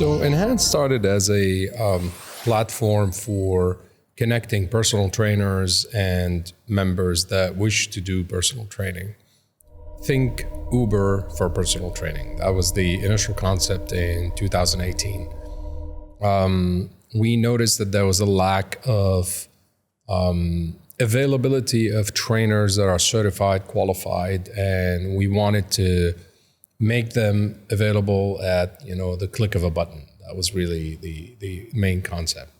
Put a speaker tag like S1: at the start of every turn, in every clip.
S1: So Enhane started as a platform for connecting personal trainers and members that wish to do personal training. Think Uber for personal training. That was the initial concept in 2018. We noticed that there was a lack of availability of trainers that are certified, qualified, and we wanted to make them available at the click of a button. That was really the main concept.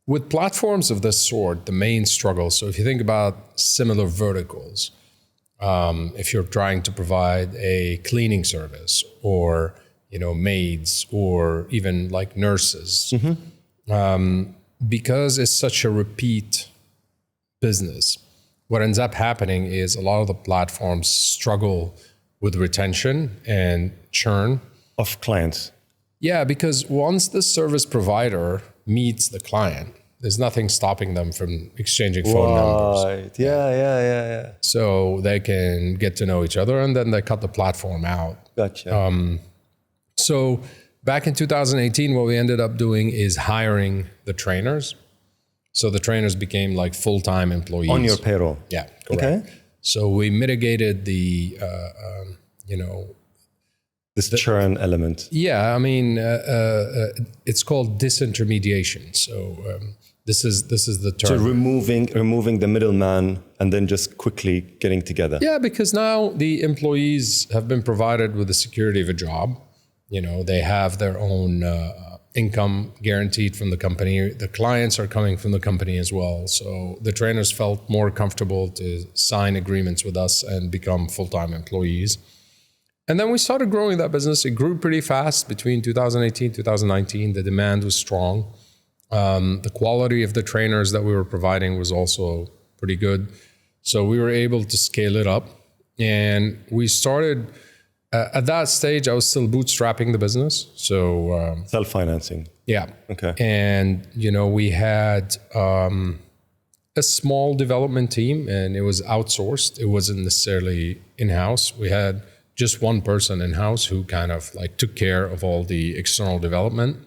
S1: With platforms of this sort, the main struggle, so if you think about similar verticals, if you're trying to provide a cleaning service or maids or even like nurses, because it's such a repeat business, what ends up happening is a lot of the platforms struggle with retention and churn
S2: of clients.
S1: Yeah, because once the service provider meets the client, there's nothing stopping them from exchanging phone numbers.
S2: Yeah.
S1: So they can get to know each other and then they cut the platform out.
S2: Gotcha.
S1: So back in 2018, what we ended up doing is hiring the trainers. So the trainers became like full-time employees.
S2: On your payroll?
S1: Yeah, correct.
S2: Okay.
S1: So we mitigated the
S2: churn element.
S1: Yeah, I mean, it's called disintermediation. So this is the term.
S2: So removing the middleman and then just quickly getting together.
S1: Yeah, because now the employees have been provided with the security of a job. They have their own income guaranteed from the company. The clients are coming from the company as well. So the trainers felt more comfortable to sign agreements with us and become full-time employees. And then we started growing that business. It grew pretty fast between 2018 and 2019. The demand was strong. The quality of the trainers that we were providing was also pretty good. So we were able to scale it up. And we started, at that stage, I was still bootstrapping the business. So
S2: self-financing.
S1: Yeah.
S2: Okay.
S1: And, we had a small development team and it was outsourced. It wasn't necessarily in-house. We had just one person in-house who kind of like took care of all the external development.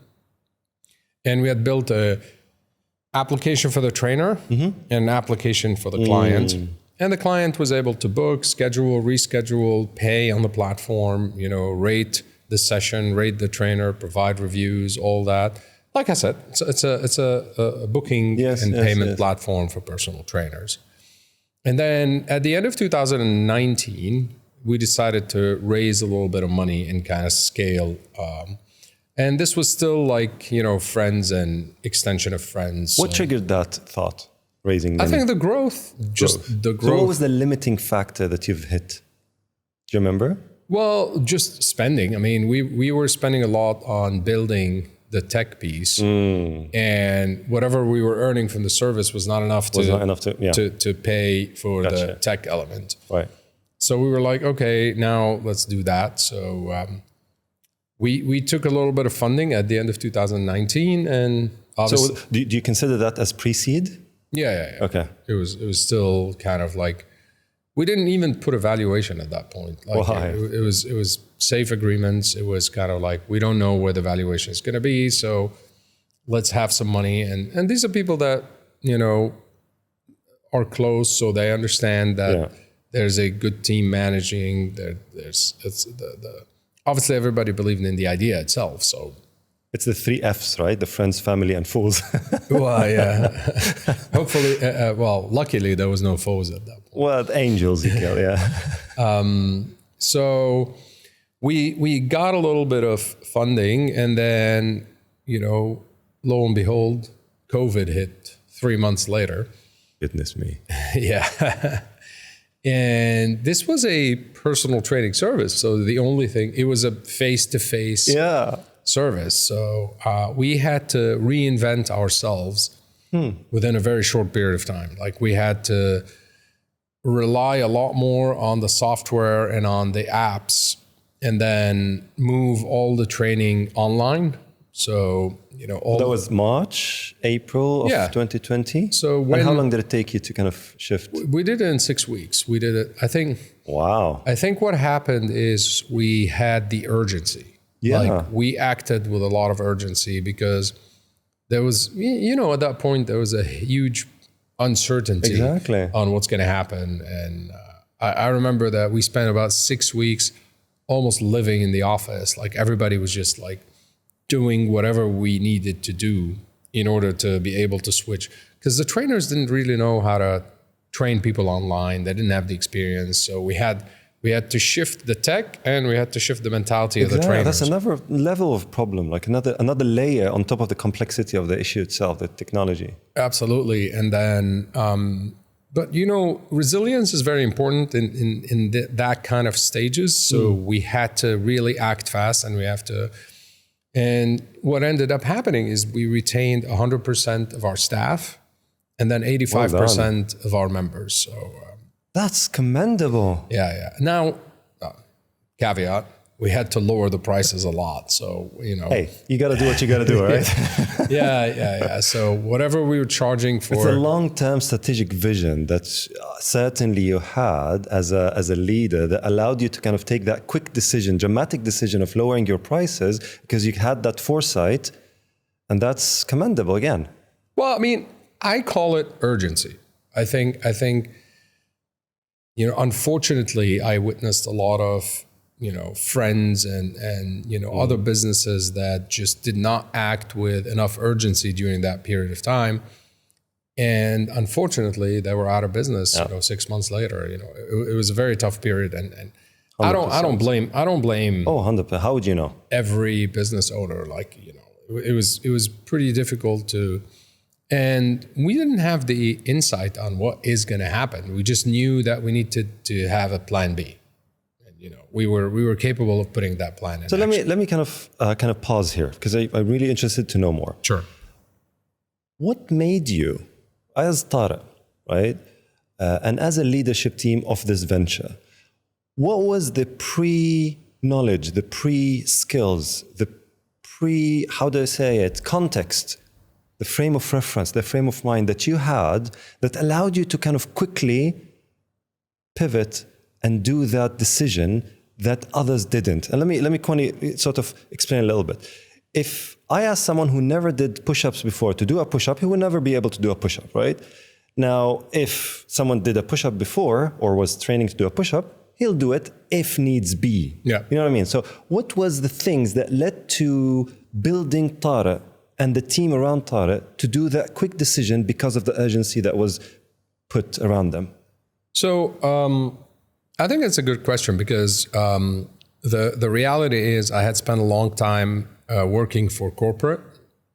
S1: And we had built a application for the trainer and an application for the client. And the client was able to book, schedule, reschedule, pay on the platform, rate the session, rate the trainer, provide reviews, all that. Like I said, it's a booking payment platform for personal trainers. And then at the end of 2019, we decided to raise a little bit of money and kind of scale. And this was still like, friends and extension of friends.
S2: What triggered that thought, raising money?
S1: I think the growth.
S2: So what was the limiting factor that you've hit? Do you remember?
S1: Well, just spending. I mean, we were spending a lot on building the tech piece. And whatever we were earning from the service was not enough to pay for the tech element.
S2: Right.
S1: So we were like, okay, now let's do that. So we took a little bit of funding at the end of 2019 and obviously.
S2: So do you consider that as pre-seed?
S1: Yeah.
S2: Okay.
S1: It was still kind of like, we didn't even put a valuation at that point. Like it was safe agreements. It was kind of like, we don't know where the valuation is going to be. So let's have some money. And these are people that, are close. So they understand that there's a good team managing. Obviously everybody believed in the idea itself. So
S2: it's the 3 F's, right? The friends, family, and foes.
S1: Well, yeah. Hopefully, luckily there was no foes at that point.
S2: Well, angels, you kill, yeah.
S1: So we got a little bit of funding, and then lo and behold, COVID hit 3 months later.
S2: Goodness me.
S1: Yeah. And this was a personal training service. So the only thing, it was a face-to-face service. So we had to reinvent ourselves within a very short period of time. Like we had to rely a lot more on the software and on the apps, and then move all the training online. So,
S2: that was March, April of 2020.
S1: So
S2: and how long did it take you to kind of shift?
S1: We did it in 6 weeks. We did it, I think.
S2: Wow.
S1: I think what happened is we had the urgency.
S2: Yeah.
S1: Like we acted with a lot of urgency because there was, at that point, there was a huge uncertainty
S2: Exactly.
S1: on what's going to happen. And I remember that we spent about 6 weeks almost living in the office. Like everybody was just like doing whatever we needed to do in order to be able to switch. Because the trainers didn't really know how to train people online. They didn't have the experience. So we had to shift the tech and we had to shift the mentality of the trainers.
S2: That's another level of problem, like another layer on top of the complexity of the issue itself, the technology.
S1: Absolutely. And then, but resilience is very important in that kind of stages. So we had to really act fast and what ended up happening is we retained 100% of our staff and then 85% of our members. So
S2: that's commendable.
S1: Yeah. Now, caveat, we had to lower the prices a lot. So,
S2: Hey, you got to do what you got to do, right?
S1: Yeah. So whatever we were charging for.
S2: It's a long-term strategic vision that certainly you had as a leader that allowed you to kind of take that quick decision, dramatic decision of lowering your prices because you had that foresight, and that's commendable again.
S1: Well, I mean, I call it urgency. I think, unfortunately, I witnessed a lot of, friends and other businesses that just did not act with enough urgency during that period of time. And unfortunately, they were out of business, 6 months later. It was a very tough period. And I don't blame.
S2: Oh, 100%. How would you know?
S1: Every business owner, it was pretty difficult to. And we didn't have the insight on what is going to happen. We just knew that we needed to have a plan B. And, we were capable of putting that plan in.
S2: So let me kind of pause here because I'm really interested to know more.
S1: Sure.
S2: What made you, as Tarek, right, and as a leadership team of this venture, what was the pre-knowledge, the pre-skills, the context, the frame of reference, the frame of mind that you had that allowed you to kind of quickly pivot and do that decision that others didn't? And let me sort of explain a little bit. If I ask someone who never did push-ups before to do a push-up, he would never be able to do a push-up, right? Now, if someone did a push-up before or was training to do a push-up, he'll do it if needs be.
S1: Yeah.
S2: You know what I mean? So what was the things that led to building Tarek and the team around Tarek to do that quick decision because of the urgency that was put around them?
S1: So I think it's a good question because the reality is I had spent a long time working for corporate,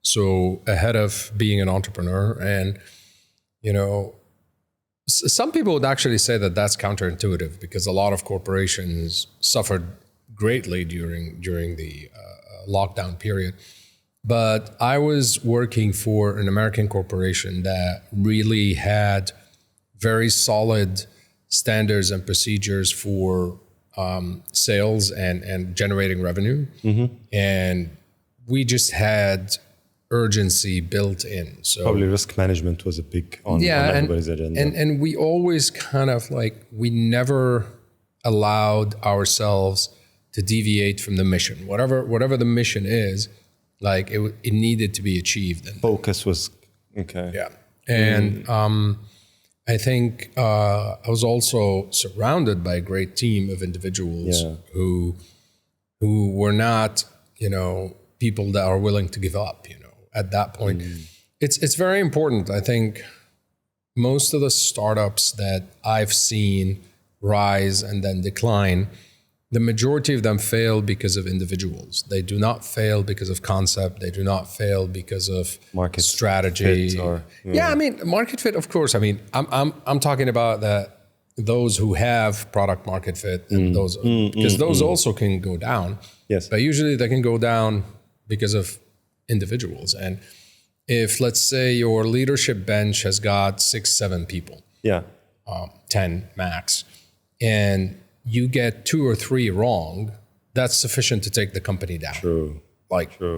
S1: so ahead of being an entrepreneur. And, some people would actually say that that's counterintuitive because a lot of corporations suffered greatly during the lockdown period. But I was working for an American corporation that really had very solid standards and procedures for sales and generating revenue. Mm-hmm. And we just had urgency built in. So
S2: probably risk management was a big on everybody's agenda.
S1: And we always kind of we never allowed ourselves to deviate from the mission. Whatever the mission is, it needed to be achieved. And
S2: focus was okay.
S1: Yeah. And I think I was also surrounded by a great team of individuals who were not, people that are willing to give up, at that point. It's very important. I think most of the startups that I've seen rise and then decline, the majority of them fail because of individuals. They do not fail because of concept. They do not fail because of
S2: market
S1: strategy. Market fit, of course. I mean, I'm talking about those who have product market fit and those because those also can go down.
S2: Yes.
S1: But usually they can go down because of individuals. And if, let's say, your leadership bench has got 6-7 people, 10 max, and you get 2 or 3 wrong, that's sufficient to take the company down.
S2: True.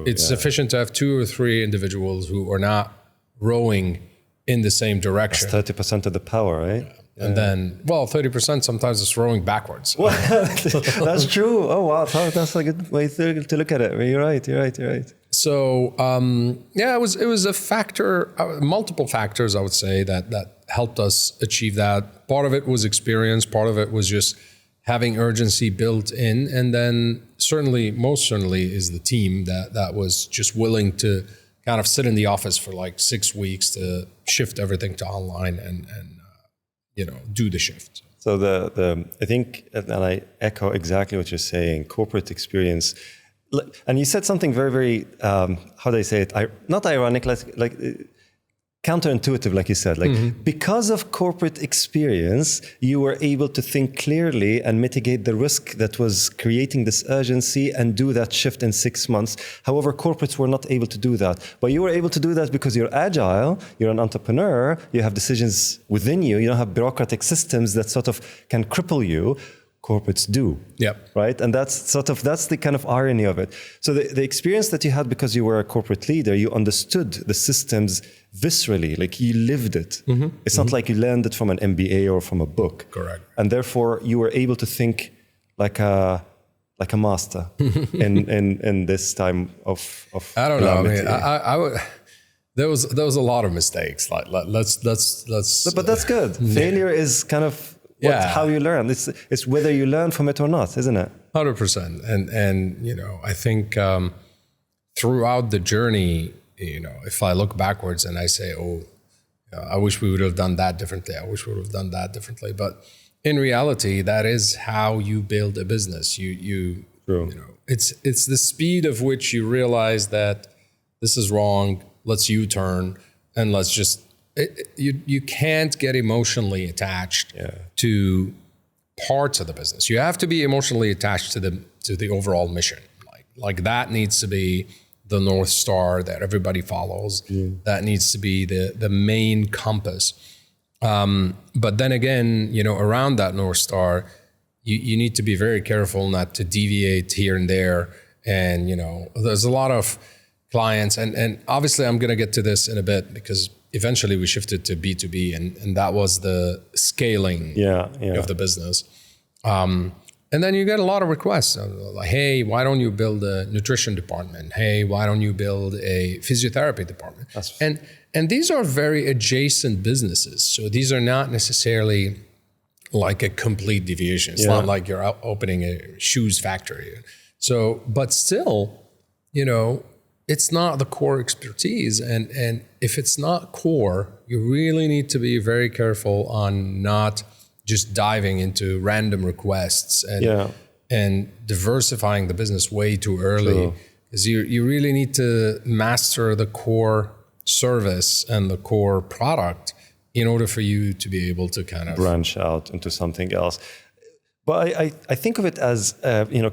S1: It's sufficient to have 2 or 3 individuals who are not rowing in the same direction.
S2: That's 30% of the power, right?
S1: And then, 30% sometimes is throwing backwards.
S2: Well, that's true. Oh, wow. That's a good way to look at it. You're right.
S1: So, it was a factor, multiple factors, I would say, that helped us achieve that. Part of it was experience. Part of it was just having urgency built in. And then most certainly is the team that was just willing to kind of sit in the office for like 6 weeks to shift everything to online and do the shift.
S2: So I think, and I echo exactly what you're saying, corporate experience. And you said something very, very, how do I say it? Not ironic, like counterintuitive, like you said. Like because of corporate experience, you were able to think clearly and mitigate the risk that was creating this urgency and do that shift in 6 months. However, corporates were not able to do that. But you were able to do that because you're agile, you're an entrepreneur, you have decisions within you, you don't have bureaucratic systems that sort of can cripple you. Corporates do.
S1: Yep.
S2: Right? And that's the kind of irony of it. So the experience that you had because you were a corporate leader, you understood the systems viscerally, like you lived it. It's not like you learned it from an MBA or from a book.
S1: Correct.
S2: And therefore you were able to think like a master in this time of
S1: I don't know.
S2: calamity.
S1: I would. There was a lot of mistakes. Let's.
S2: But that's good. Failure is kind of how you learn. It's whether you learn from it or not, isn't it?
S1: 100%. And I think throughout the journey, if I look backwards and I say, I wish we would have done that differently. I wish we would have done that differently. But in reality, that is how you build a business. It's the speed of which you realize that this is wrong. Let's U-turn and let's just. You can't get emotionally attached to parts of the business. You have to be emotionally attached to the overall mission. Like that needs to be the North Star that everybody follows. That needs to be the main compass. But then again, around that North Star, you need to be very careful not to deviate here and there. And there's a lot of clients, and obviously I'm going to get to this in a bit because eventually we shifted to B2B and that was the scaling of the business. And then you get a lot of requests like, hey, why don't you build a nutrition department? Hey, why don't you build a physiotherapy department? And these are very adjacent businesses. So these are not necessarily like a complete deviation. It's not like you're opening a shoes factory. So, but still, it's not the core expertise. And if it's not core, you really need to be very careful on not just diving into random requests and diversifying the business way too early. Because you really need to master the core service and the core product in order for you to be able to kind of
S2: branch out into something else. But I think of it as,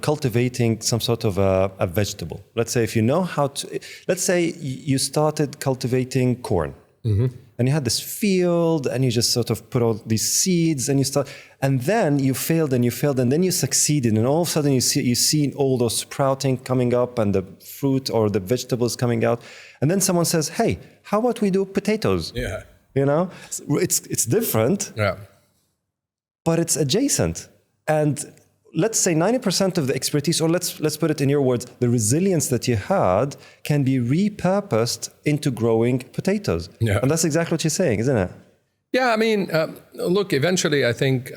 S2: cultivating some sort of a vegetable. Let's say if you know how to, let's say you started cultivating corn and you had this field and you just sort of put all these seeds and then you failed and then you succeeded and all of a sudden you see all those sprouting coming up and the fruit or the vegetables coming out. And then someone says, hey, how about we do potatoes?
S1: Yeah.
S2: It's different, but it's adjacent. And let's say 90% of the expertise, or let's put it in your words, the resilience that you had can be repurposed into growing potatoes. Yeah. And that's exactly what you're saying, isn't it?
S1: Yeah, I mean, look, eventually I think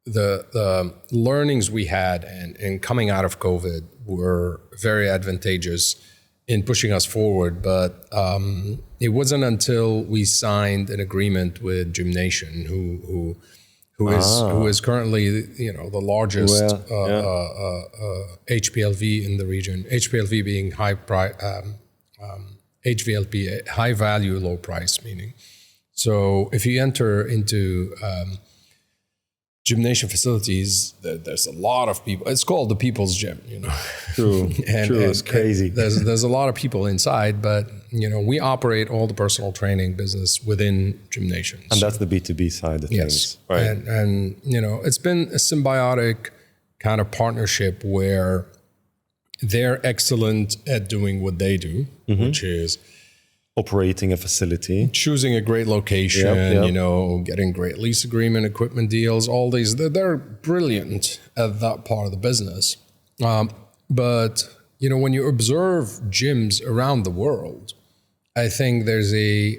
S1: the learnings we had and coming out of COVID were very advantageous in pushing us forward. But it wasn't until we signed an agreement with Gymnation, who is currently the largest HPLV in the region. HPLV being HVLP, high value, low price, meaning. So if you enter into Gymnation facilities, there's a lot of people. It's called the People's Gym,
S2: True. It's crazy.
S1: There's a lot of people inside, but we operate all the personal training business within Gymnation.
S2: And that's the B2B side of things, right?
S1: And it's been a symbiotic kind of partnership where they're excellent at doing what they do, which is
S2: operating a facility,
S1: choosing a great location,
S2: Yep.
S1: you know, getting great lease agreement, equipment deals, all these, they're brilliant at that part of the business. But, you know, when you observe gyms around the world, I think there's a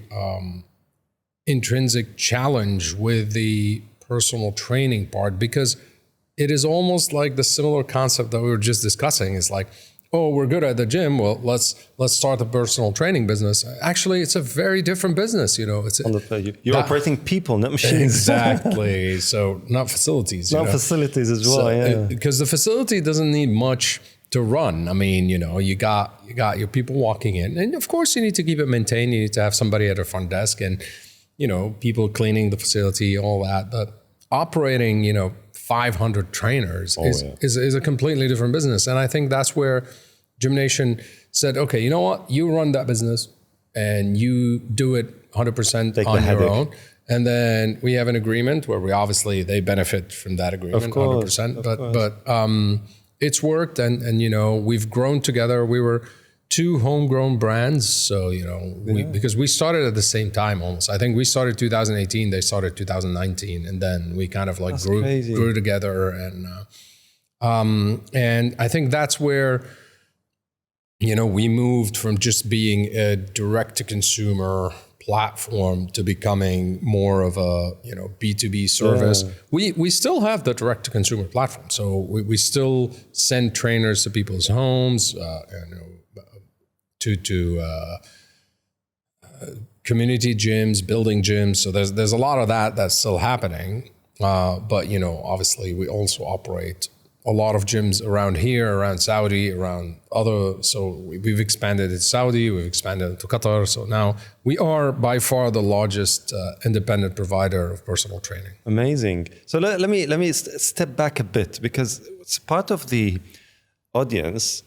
S1: intrinsic challenge with the personal training part, because it is almost like the similar concept that we were just discussing. It's like, oh, we're good at the gym. Well, let's start a personal training business. Actually, it's a very different business. You know,
S2: you're operating people, not machines.
S1: Exactly. So not facilities.
S2: Not facilities as well.
S1: Because the facility doesn't need much to run. I mean, you know, you got your people walking in, and of course you need to keep it maintained. You need to have somebody at the front desk, and you know, people cleaning the facility, all that. But operating, you know, 500 trainers is a completely different business. And I think that's where Gymnation said, okay, you know what? You run that business and you do it 100% on your own. And then we have an agreement where they benefit from that agreement, 100%. But it's worked, and you know, we've grown together. We were 2 homegrown brands. So, you know, because we started at the same time almost. I think we started 2018, they started 2019. And then we kind of like grew together. And I think that's where, you know, we moved from just being a direct to consumer platform to becoming more of a, you know, B2B service. We still have the direct to consumer platform. So we still send trainers to people's homes, you know, to community gyms, building gyms. So there's a lot of that's still happening. But, you know, obviously we also operate a lot of gyms around here, around Saudi, around other. So we've expanded to Saudi, we've expanded to Qatar. So now we are by far the largest independent provider of personal training.
S2: Amazing. So let me step back a bit, because it's part of the audience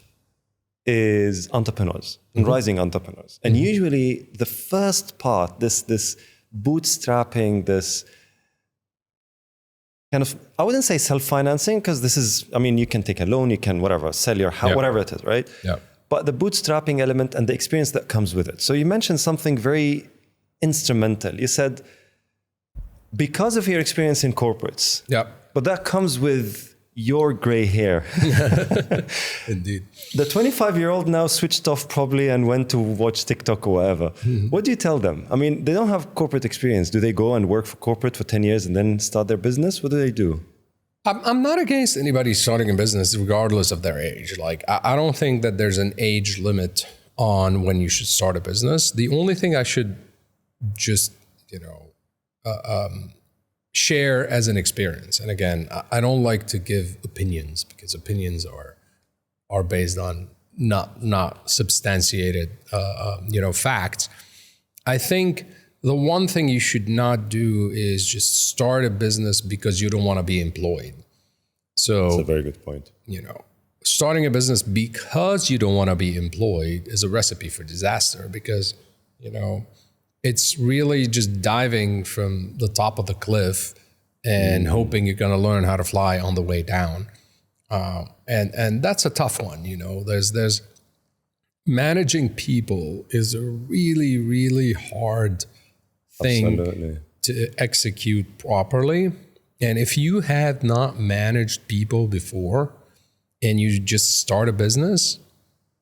S2: is entrepreneurs and rising entrepreneurs. And usually the first part, this bootstrapping, this kind of, I wouldn't say self-financing, because this is, I mean, you can take a loan, you can whatever, sell your house, whatever it is, right?
S1: Yeah.
S2: But the bootstrapping element and the experience that comes with it. So you mentioned something very instrumental. You said, because of your experience in corporates, but that comes with your gray hair.
S1: Indeed.
S2: The 25-year-old now switched off probably and went to watch TikTok or whatever. What do you tell them? I mean, they don't have corporate experience. Do they go and work for corporate for 10 years and then start their business? What do they do?
S1: I'm not against anybody starting a business regardless of their age. Like, I don't think that there's an age limit on when you should start a business. The only thing I should just, you know, share as an experience. And again, I don't like to give opinions, because opinions are based on not substantiated, you know, facts. I think the one thing you should not do is just start a business because you don't want to be employed. So
S2: that's a very good point.
S1: You know, starting a business because you don't want to be employed is a recipe for disaster, because, you know, it's really just diving from the top of the cliff and hoping you're going to learn how to fly on the way down. And that's a tough one. You know, there's managing people is a really, really hard thing to execute properly. And if you have not managed people before and you just start a business,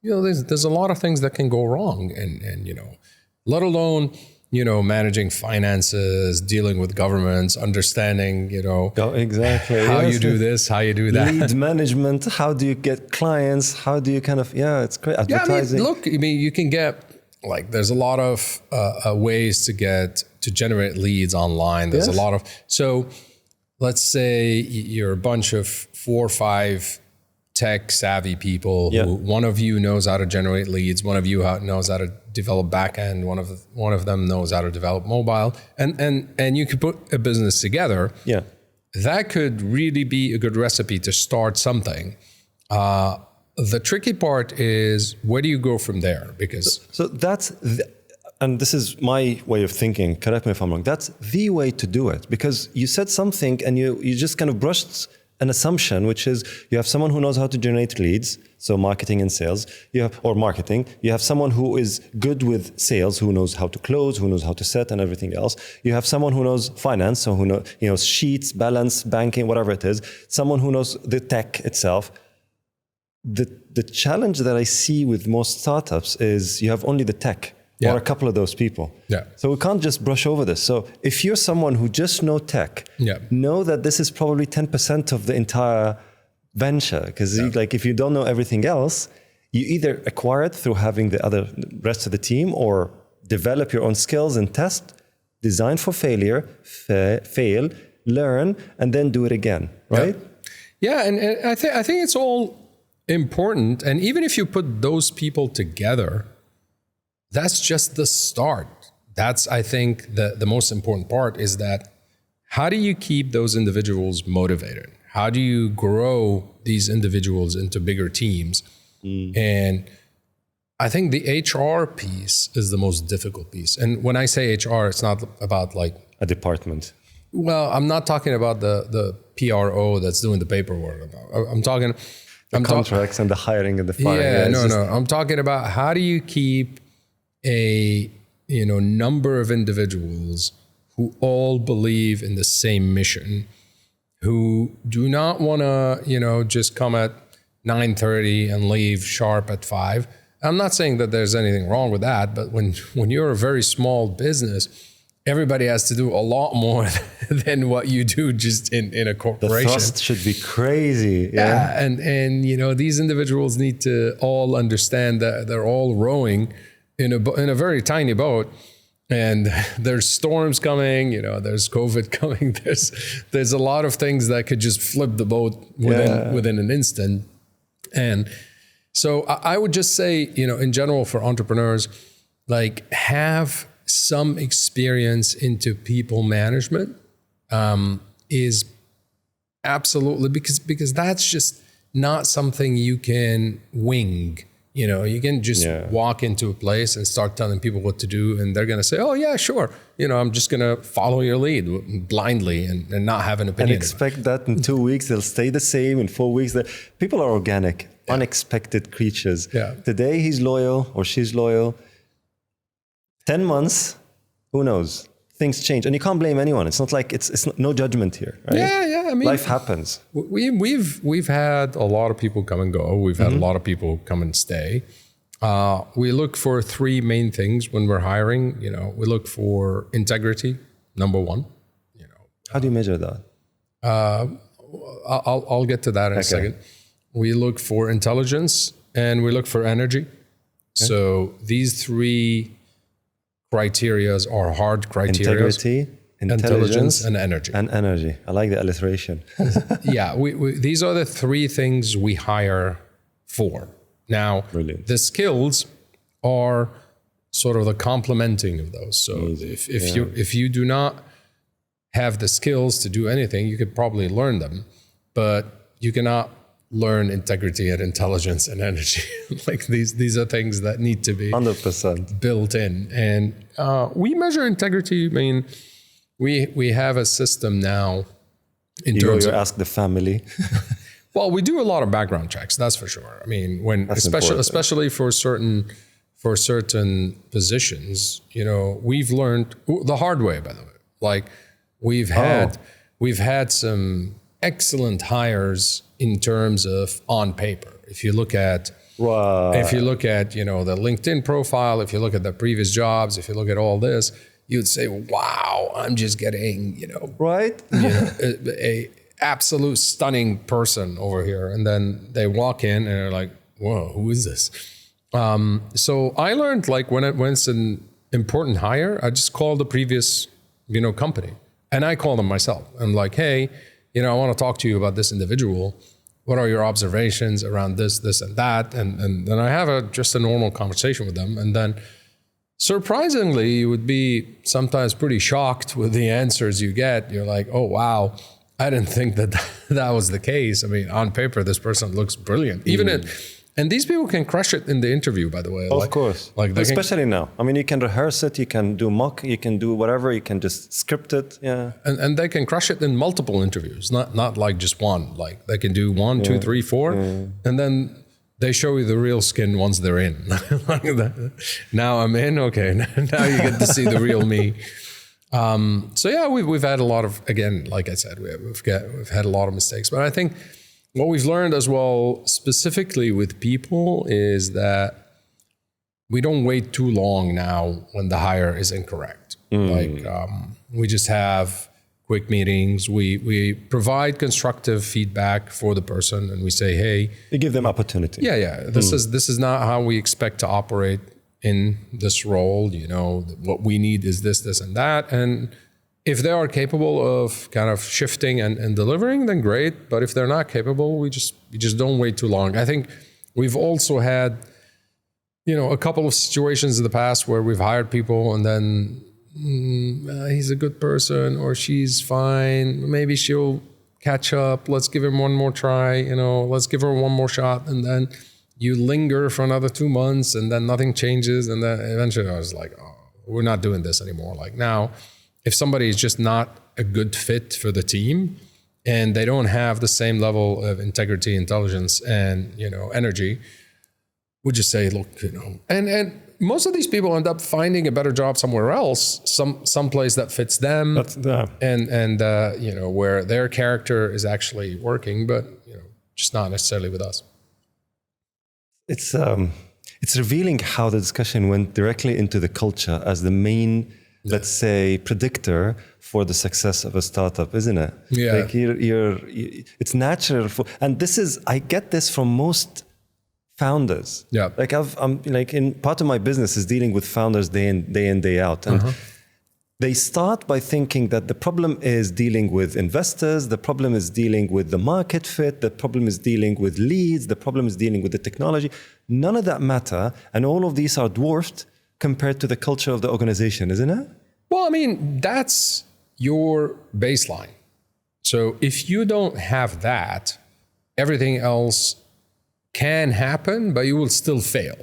S1: you know, there's a lot of things that can go wrong. And you know, let alone, you know, managing finances, dealing with governments, understanding, you know,
S2: exactly
S1: how you do this, how you do that.
S2: Lead management, how do you get clients? How do you kind of, it's great. Advertising.
S1: Yeah, I mean, you can get, like, there's a lot of ways to generate leads online. There's a lot of, so let's say you're a bunch of 4 or 5 tech savvy people who, one of you knows how to generate leads, one of you knows how to develop backend, one of them knows how to develop mobile, and you could put a business together. Yeah, that could really be a good recipe to start something. The tricky part is, where do you go from there? Because
S2: so that's and this is my way of thinking, correct me if I'm wrong, that's the way to do it, because you said something and you just kind of brushed an assumption, which is you have someone who knows how to generate leads, so marketing and sales, or marketing. You have someone who is good with sales, who knows how to close, who knows how to set and everything else. You have someone who knows finance, so who knows sheets, balance, banking, whatever it is. Someone who knows the tech itself. The challenge that I see with most startups is you have only the tech. Or a couple of those people.
S1: Yeah.
S2: So we can't just brush over this. So if you're someone who just know tech, know that this is probably 10% of the entire venture. Because like if you don't know everything else, you either acquire it through having the rest of the team, or develop your own skills and test, design for failure, fail, learn, and then do it again. Right?
S1: Yeah, and I think it's all important. And even if you put those people together, that's just the start. That's, I think, the most important part is that how do you keep those individuals motivated? How do you grow these individuals into bigger teams? And I think the HR piece is the most difficult piece. And when I say HR, it's not about like
S2: a department.
S1: Well, I'm not talking about the PRO that's doing the paperwork. I'm talking
S2: the contracts and the hiring and the firing.
S1: No. I'm talking about how do you keep a number of individuals who all believe in the same mission, who do not want to just come at 9:30 and leave sharp at 5. I'm not saying that there's anything wrong with that, but when you're a very small business, everybody has to do a lot more than what you do just in a corporation.
S2: The thrust should be crazy.
S1: Yeah. And these individuals need to all understand that they're all rowing in a very tiny boat, and there's storms coming, there's COVID coming, there's a lot of things that could just flip the boat within an instant. And so I would just say, in general for entrepreneurs, like have some experience into people management is absolutely, because that's just not something you can wing. You can just walk into a place and start telling people what to do, and they're going to say, oh yeah, sure. I'm just going to follow your lead blindly and not have an opinion.
S2: And expect that in 2 weeks, they'll stay the same. In 4 weeks, people are organic, unexpected creatures.
S1: Yeah.
S2: Today he's loyal or she's loyal. 10 months, who knows? Things change, and you can't blame anyone. It's not like it's no judgment here, right?
S1: Yeah. I mean,
S2: life happens.
S1: We've had a lot of people come and go. We've had a lot of people come and stay. We look for 3 main things when we're hiring. We look for integrity, number 1.
S2: How do you measure that?
S1: I'll get to that in a second. We look for intelligence and we look for energy. Okay. So these 3 criterias are hard criteria.
S2: Integrity, intelligence,
S1: and energy.
S2: And energy. I like the alliteration.
S1: Yeah, these are the 3 things we hire for. Now,
S2: brilliant.
S1: The skills are sort of the complementing of those. So if you do not have the skills to do anything, you could probably learn them, but you cannot learn integrity and intelligence and energy. Like these are things that need to be
S2: 100%
S1: built in. And we measure integrity. I mean, we have a system now in terms of
S2: ask the family.
S1: Well, we do a lot of background checks, that's for sure. I mean, especially for certain positions, we've learned the hard way, by the way. Like we've had some excellent hires in terms of on paper. If you look at the LinkedIn profile, if you look at the previous jobs, if you look at all this, you'd say, wow, I'm just getting, a absolute stunning person over here. And then they walk in and they're like, whoa, who is this? So I learned, like, when it's an important hire, I just call the previous, company, and I call them myself. I'm like, hey, I want to talk to you about this individual. What are your observations around this, and that? And then I have just a normal conversation with them. And then surprisingly, you would be sometimes pretty shocked with the answers you get. You're like, oh, wow, I didn't think that was the case. I mean, on paper, this person looks brilliant. And these people can crush it in the interview, by the way.
S2: Of course.
S1: Like
S2: especially now. I mean, you can rehearse it, you can do mock, you can do whatever, you can just script it. Yeah.
S1: And they can crush it in multiple interviews, not like just one. Like they can do 1, 2, 3, 4, and then they show you the real skin once they're in. Now I'm in, okay. Now you get to see the real me. So yeah, we've had a lot of, again, like I said, we've had a lot of mistakes. But I think what we've learned as well, specifically with people, is that we don't wait too long now when the hire is incorrect. Like we just have quick meetings. We provide constructive feedback for the person, and we say, hey,
S2: you give them opportunity.
S1: Yeah. This is not how we expect to operate in this role. You know, what we need is this, and that. And if they are capable of kind of shifting and delivering, then great. But if they're not capable, we just don't wait too long. I think we've also had, you know, a couple of situations in the past where we've hired people and then he's a good person or she's fine. Maybe she'll catch up. Let's give him one more try. You know, let's give her one more shot. And then you linger for another 2 months and then nothing changes. And then eventually I was like, oh, we're not doing this anymore. Like now, if somebody is just not a good fit for the team and they don't have the same level of integrity, intelligence, and, you know, energy, we just say, look, you know, and most of these people end up finding a better job somewhere else, some place that fits them, and you know, where their character is actually working, but, you know, just not necessarily with us.
S2: It's revealing how the discussion went directly into the culture as the main, let's say, predictor for the success of a startup, isn't it?
S1: Yeah.
S2: Like it's natural and this is, I get this from most founders.
S1: Yeah.
S2: Like I'm like, in part of my business is dealing with founders day in, day out. And they start by thinking that the problem is dealing with investors, the problem is dealing with the market fit, the problem is dealing with leads, the problem is dealing with the technology. None of that matter. And all of these are dwarfed compared to the culture of the organization, isn't it?
S1: Well, I mean, that's your baseline. So if you don't have that, everything else can happen, but you will still fail.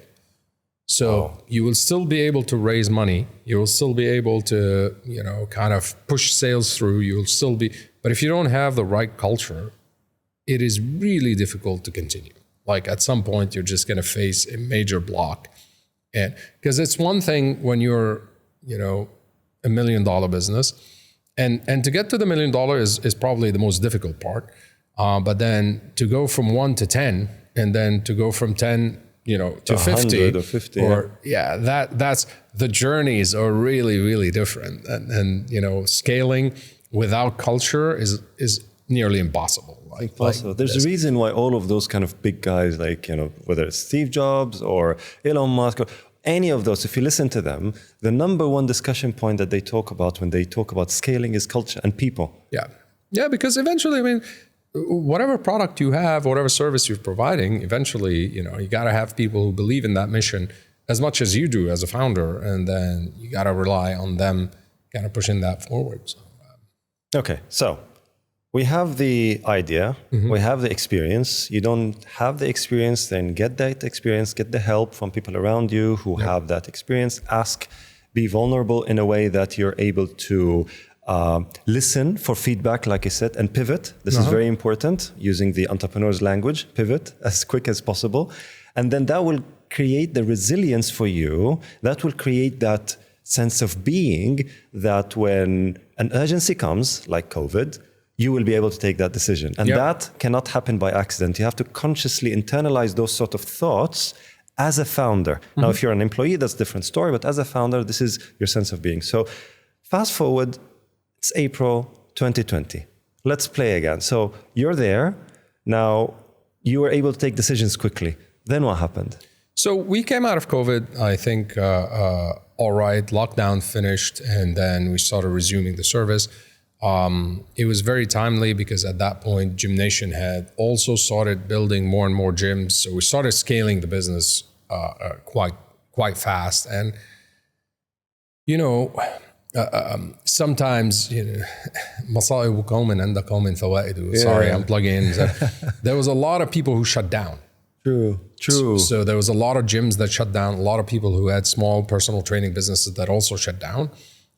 S1: So you will still be able to raise money. You will still be able to, you know, kind of push sales through. You will still be, but if you don't have the right culture, it is really difficult to continue. Like at some point, you're just going to face a major block. And because it's one thing when you're, you know, $1 million business, and to get to the $1 million is probably the most difficult part. But then to go from 1 to 10, and then to go from 10, you know, to 50,
S2: or 50,
S1: or that's the journeys are really, really different. And you know, scaling without culture is nearly impossible.
S2: Impossible. There's a reason why all of those kind of big guys, like, you know, whether it's Steve Jobs or Elon Musk or any of those, if you listen to them, the number one discussion point that they talk about when they talk about scaling is culture and people.
S1: Yeah, because eventually, I mean, whatever product you have, whatever service you're providing, eventually, you know, you got to have people who believe in that mission as much as you do as a founder, and then you got to rely on them kind of pushing that forward. So,
S2: okay, so we have the idea, we have the experience. You don't have the experience, then get that experience, get the help from people around you who have that experience. Ask, be vulnerable in a way that you're able to listen for feedback, like I said, and pivot. This is very important, using the entrepreneur's language, pivot as quick as possible. And then that will create the resilience for you. That will create that sense of being that when an urgency comes, like COVID, you will be able to take that decision. And that cannot happen by accident. You have to consciously internalize those sort of thoughts as a founder. Now, if you're an employee, that's a different story. But as a founder, this is your sense of being. So fast forward, it's April 2020. Let's play again. So you're there. Now, you were able to take decisions quickly. Then what happened?
S1: So we came out of COVID, I think, all right, lockdown finished, and then we started resuming the service. It was very timely because at that point, Gymnation had also started building more and more gyms. So we started scaling the business quite fast. And, you know, sometimes, you know, مصائب قوم عند قوم فوائد. Sorry, I'm plugging in. There was a lot of people who shut down.
S2: True.
S1: So there was a lot of gyms that shut down, a lot of people who had small personal training businesses that also shut down.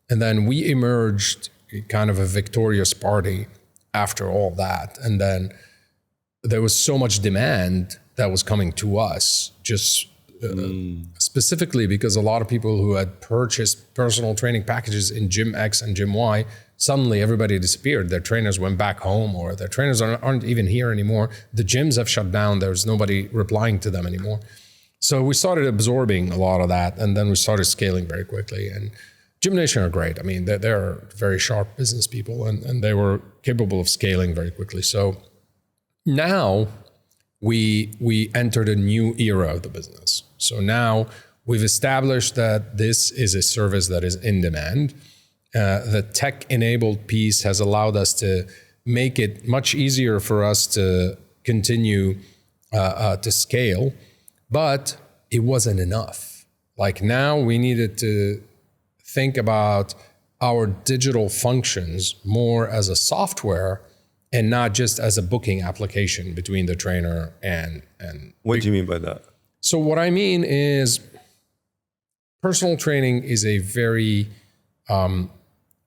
S1: And then we emerged kind of a victorious party after all that. And then there was so much demand that was coming to us, just specifically because a lot of people who had purchased personal training packages in Gym X and Gym Y, suddenly everybody disappeared. Their trainers went back home, or their trainers aren't even here anymore. The gyms have shut down. There's nobody replying to them anymore. So we started absorbing a lot of that, and then we started scaling very quickly. And Gymnation are great. I mean, they're very sharp business people, and they were capable of scaling very quickly. So now we entered a new era of the business. So now we've established that this is a service that is in demand. The tech-enabled piece has allowed us to make it much easier for us to continue to scale, but it wasn't enough. Like now we needed to think about our digital functions more as a software and not just as a booking application between the trainer and
S2: What do you mean by that?
S1: So what I mean is personal training is a very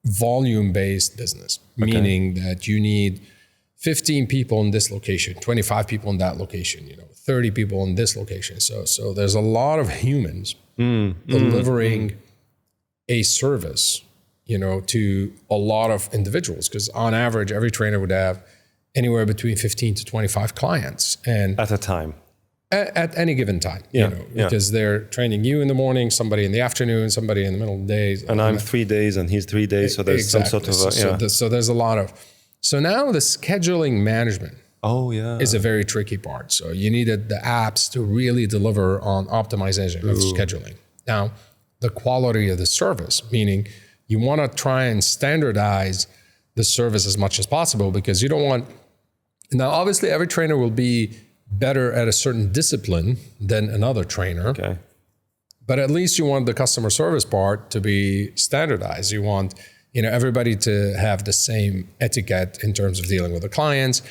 S1: volume-based business, meaning that you need 15 people in this location, 25 people in that location, 30 people in this location. So there's a lot of humans delivering a service, to a lot of individuals, because on average, every trainer would have anywhere between 15 to 25 clients, and
S2: At a time.
S1: at any given time,
S2: Yeah.
S1: because they're training you in the morning, somebody in the afternoon, somebody in the middle of the day.
S2: And I'm 3 days and he's 3 days. So there's some sort of
S1: So there's a lot of. So now the scheduling management is a very tricky part. So you needed the apps to really deliver on optimization of scheduling. Now, the quality of the service, meaning you want to try and standardize the service as much as possible, because you don't want. Now, obviously, every trainer will be better at a certain discipline than another trainer.
S2: Okay.
S1: But at least you want the customer service part to be standardized. You want, everybody to have the same etiquette in terms of dealing with the clients.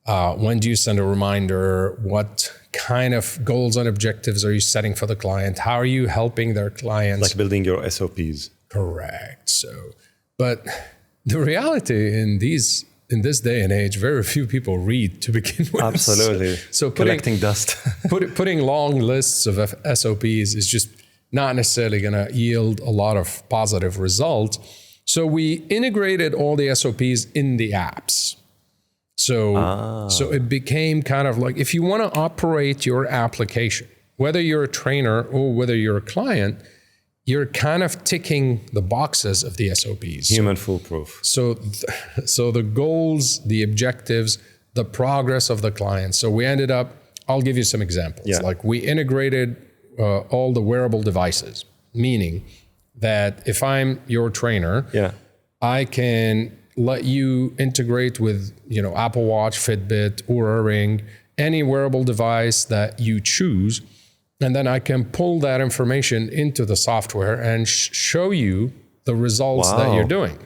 S1: When do you send a reminder? What kind of goals and objectives are you setting for the client? How are you helping their clients?
S2: Like building your SOPs.
S1: Correct. So, but the reality in this day and age, very few people read to begin with.
S2: Absolutely.
S1: So
S2: collecting dust.
S1: putting long lists of SOPs is just not necessarily going to yield a lot of positive results. So we integrated all the SOPs in the apps. So it became kind of like, if you want to operate your application, whether you're a trainer or whether you're a client, you're kind of ticking the boxes of the SOPs.
S2: Human foolproof.
S1: So the goals, the objectives, the progress of the client. So we ended up, I'll give you some examples.
S2: Yeah.
S1: Like we integrated all the wearable devices, meaning that if I'm your trainer, I can let you integrate with, Apple Watch, Fitbit, Oura Ring, any wearable device that you choose. And then I can pull that information into the software and show you the results that you're doing.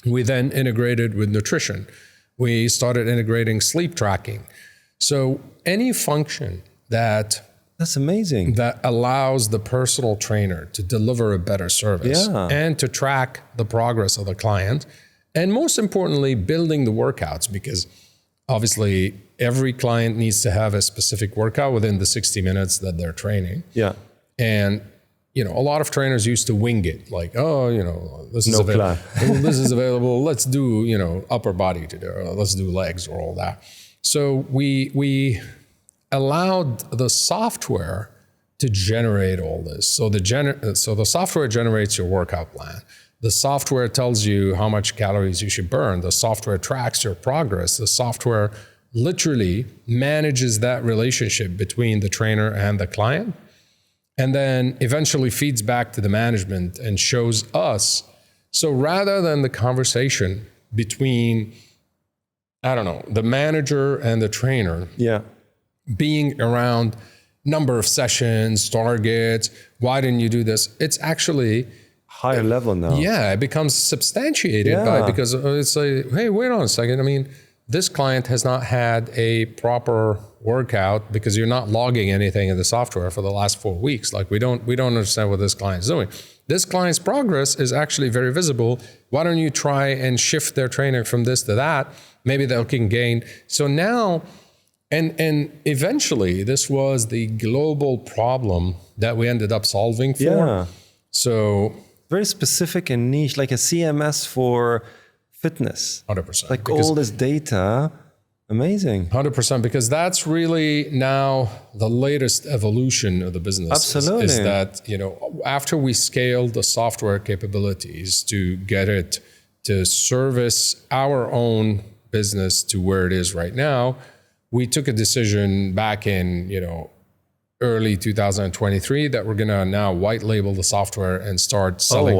S1: We then integrated with nutrition. We started integrating sleep tracking. So any function
S2: that's amazing.
S1: that allows the personal trainer to deliver a better service and to track the progress of the client. And most importantly, building the workouts, because obviously every client needs to have a specific workout within the 60 minutes that they're training.
S2: Yeah.
S1: And, a lot of trainers used to wing it, like, this is
S2: plan.
S1: this is available. Let's do, upper body today, or let's do legs or all that. So we allowed the software to generate all this. So the software generates your workout plan. The software tells you how much calories you should burn. The software tracks your progress. The software literally manages that relationship between the trainer and the client, and then eventually feeds back to the management and shows us. So rather than the conversation between, the manager and the trainer being around number of sessions, targets, why didn't you do this? It's actually
S2: higher level now.
S1: Yeah, it becomes substantiated because it's like, hey, wait on a second. I mean, this client has not had a proper workout because you're not logging anything in the software for the last 4 weeks. Like we don't understand what this client is doing. This client's progress is actually very visible. Why don't you try and shift their training from this to that? Maybe they can gain. So now, and eventually this was the global problem that we ended up solving for.
S2: Yeah.
S1: So
S2: Very specific and niche, like a CMS for fitness.
S1: 100%.
S2: Like all this data, amazing.
S1: 100%, because that's really now the latest evolution of the business.
S2: Absolutely.
S1: Is that, after we scaled the software capabilities to get it to service our own business to where it is right now, we took a decision back in, early 2023 that we're going to now white label the software and start selling,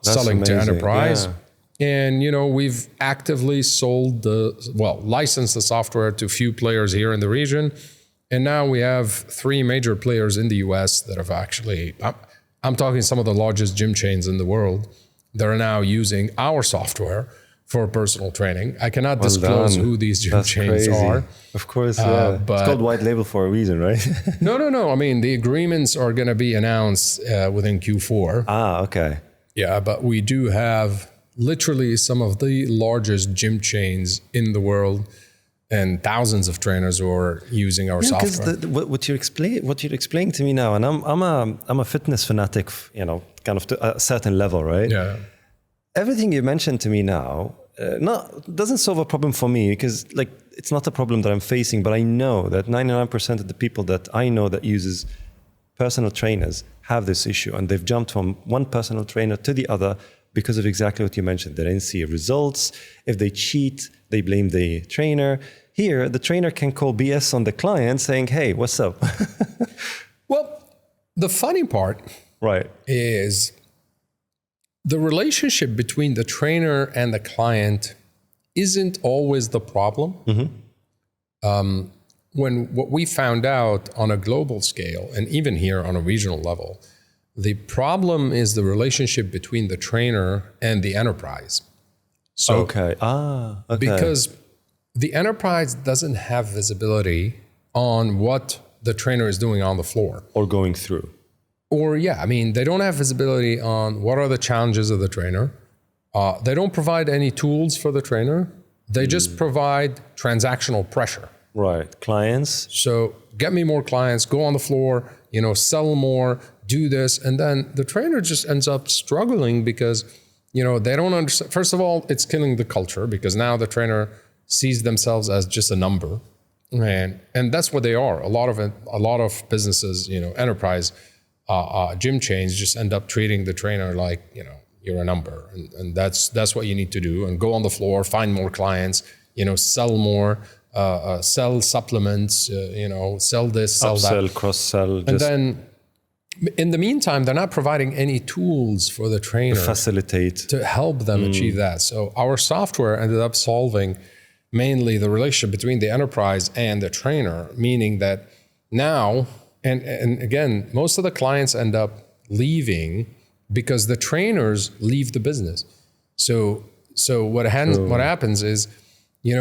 S1: selling to enterprise.
S2: Yeah.
S1: And, we've actively licensed the software to few players here in the region. And now we have 3 major players in the US that have actually, I'm talking some of the largest gym chains in the world that are now using our software for personal training. I cannot disclose who these gym chains are.
S2: Of course, yeah.
S1: But
S2: it's called white label for a reason, right?
S1: No. I mean, the agreements are going to be announced within Q4.
S2: Okay.
S1: Yeah, but we do have literally some of the largest gym chains in the world and thousands of trainers who are using our software.
S2: Because what you're explaining to me now, and I'm a fitness fanatic, kind of to a certain level, right?
S1: Yeah.
S2: Everything you mentioned to me now, doesn't solve a problem for me, because it's not a problem that I'm facing, but I know that 99% of the people that I know that uses personal trainers have this issue, and they've jumped from one personal trainer to the other because of exactly what you mentioned. They didn't see results. If they cheat, they blame the trainer. Here, the trainer can call BS on the client saying, hey, what's up?
S1: Well, the funny part is the relationship between the trainer and the client isn't always the problem. Mm-hmm. When what we found out on a global scale, and even here on a regional level, the problem is the relationship between the trainer and the enterprise. So,
S2: okay.
S1: Because the enterprise doesn't have visibility on what the trainer is doing on the floor.
S2: Or going through.
S1: They don't have visibility on what are the challenges of the trainer. They don't provide any tools for the trainer. They just provide transactional pressure.
S2: Right. Clients.
S1: So get me more clients, go on the floor, sell more, do this. And then the trainer just ends up struggling because, they don't understand. First of all, it's killing the culture because now the trainer sees themselves as just a number. And that's what they are. A lot of businesses, enterprise gym chains just end up treating the trainer like, you're a number. And that's what you need to do. And go on the floor, find more clients, sell more, sell supplements, sell this, sell
S2: upsell,
S1: that.
S2: cross-sell.
S1: And then in the meantime, they're not providing any tools for the trainer
S2: to facilitate,
S1: to help them achieve that. So our software ended up solving mainly the relationship between the enterprise and the trainer, meaning that now, and again, most of the clients end up leaving because the trainers leave the business. So what happens is,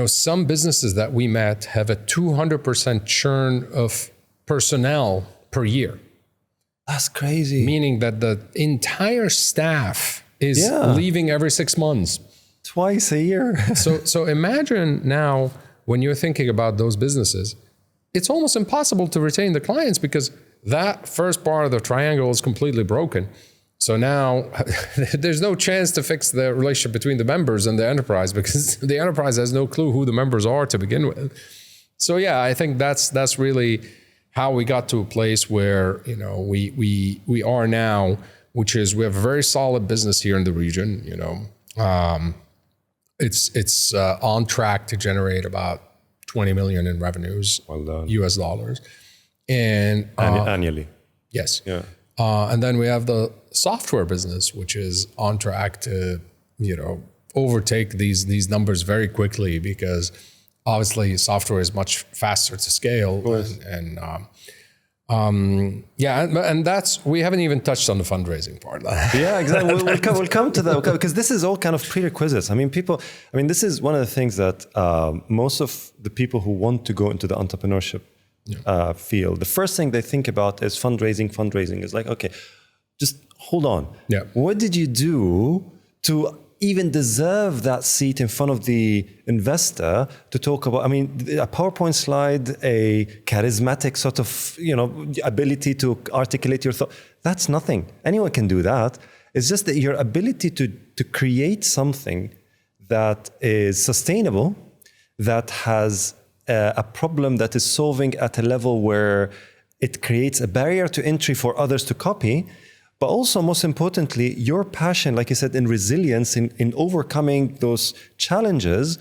S1: some businesses that we met have a 200% churn of personnel per year.
S2: That's crazy.
S1: Meaning that the entire staff is leaving every 6 months.
S2: Twice a year.
S1: So imagine now when you're thinking about those businesses, it's almost impossible to retain the clients because that first part of the triangle is completely broken. So now there's no chance to fix the relationship between the members and the enterprise because the enterprise has no clue who the members are to begin with. So I think that's really how we got to a place where, we are now, which is we have a very solid business here in the region. It's on track to generate about 20 million in revenues,
S2: well done.
S1: US dollars. And
S2: annually.
S1: Yes.
S2: Yeah.
S1: And then we have the software business, which is on track to, overtake these numbers very quickly because obviously software is much faster to scale. And that's, we haven't even touched on the fundraising part.
S2: Yeah, exactly. We'll come to that because this is all kind of prerequisites. I mean, this is one of the things that most of the people who want to go into the entrepreneurship field, the first thing they think about is fundraising. Fundraising is like, okay, just hold on.
S1: Yeah.
S2: What did you do to even deserve that seat in front of the investor to talk about? I mean, a PowerPoint slide, a charismatic sort of, ability to articulate your thought, that's nothing. Anyone can do that. It's just that your ability to create something that is sustainable, that has a problem that is solving at a level where it creates a barrier to entry for others to copy. But also, most importantly, your passion, like you said, in resilience, in overcoming those challenges,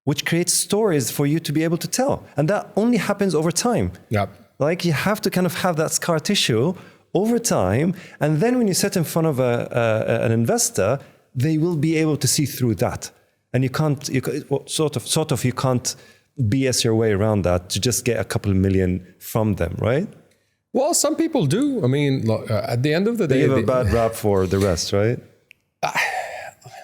S2: which creates stories for you to be able to tell. And that only happens over time.
S1: Yep.
S2: Like you have to kind of have that scar tissue over time. And then when you sit in front of an investor, they will be able to see through that. And you can't BS your way around that to just get a couple of million from them, right?
S1: Well, some people do. I mean, look, at the end of the day,
S2: they give a bad rap for the rest, right?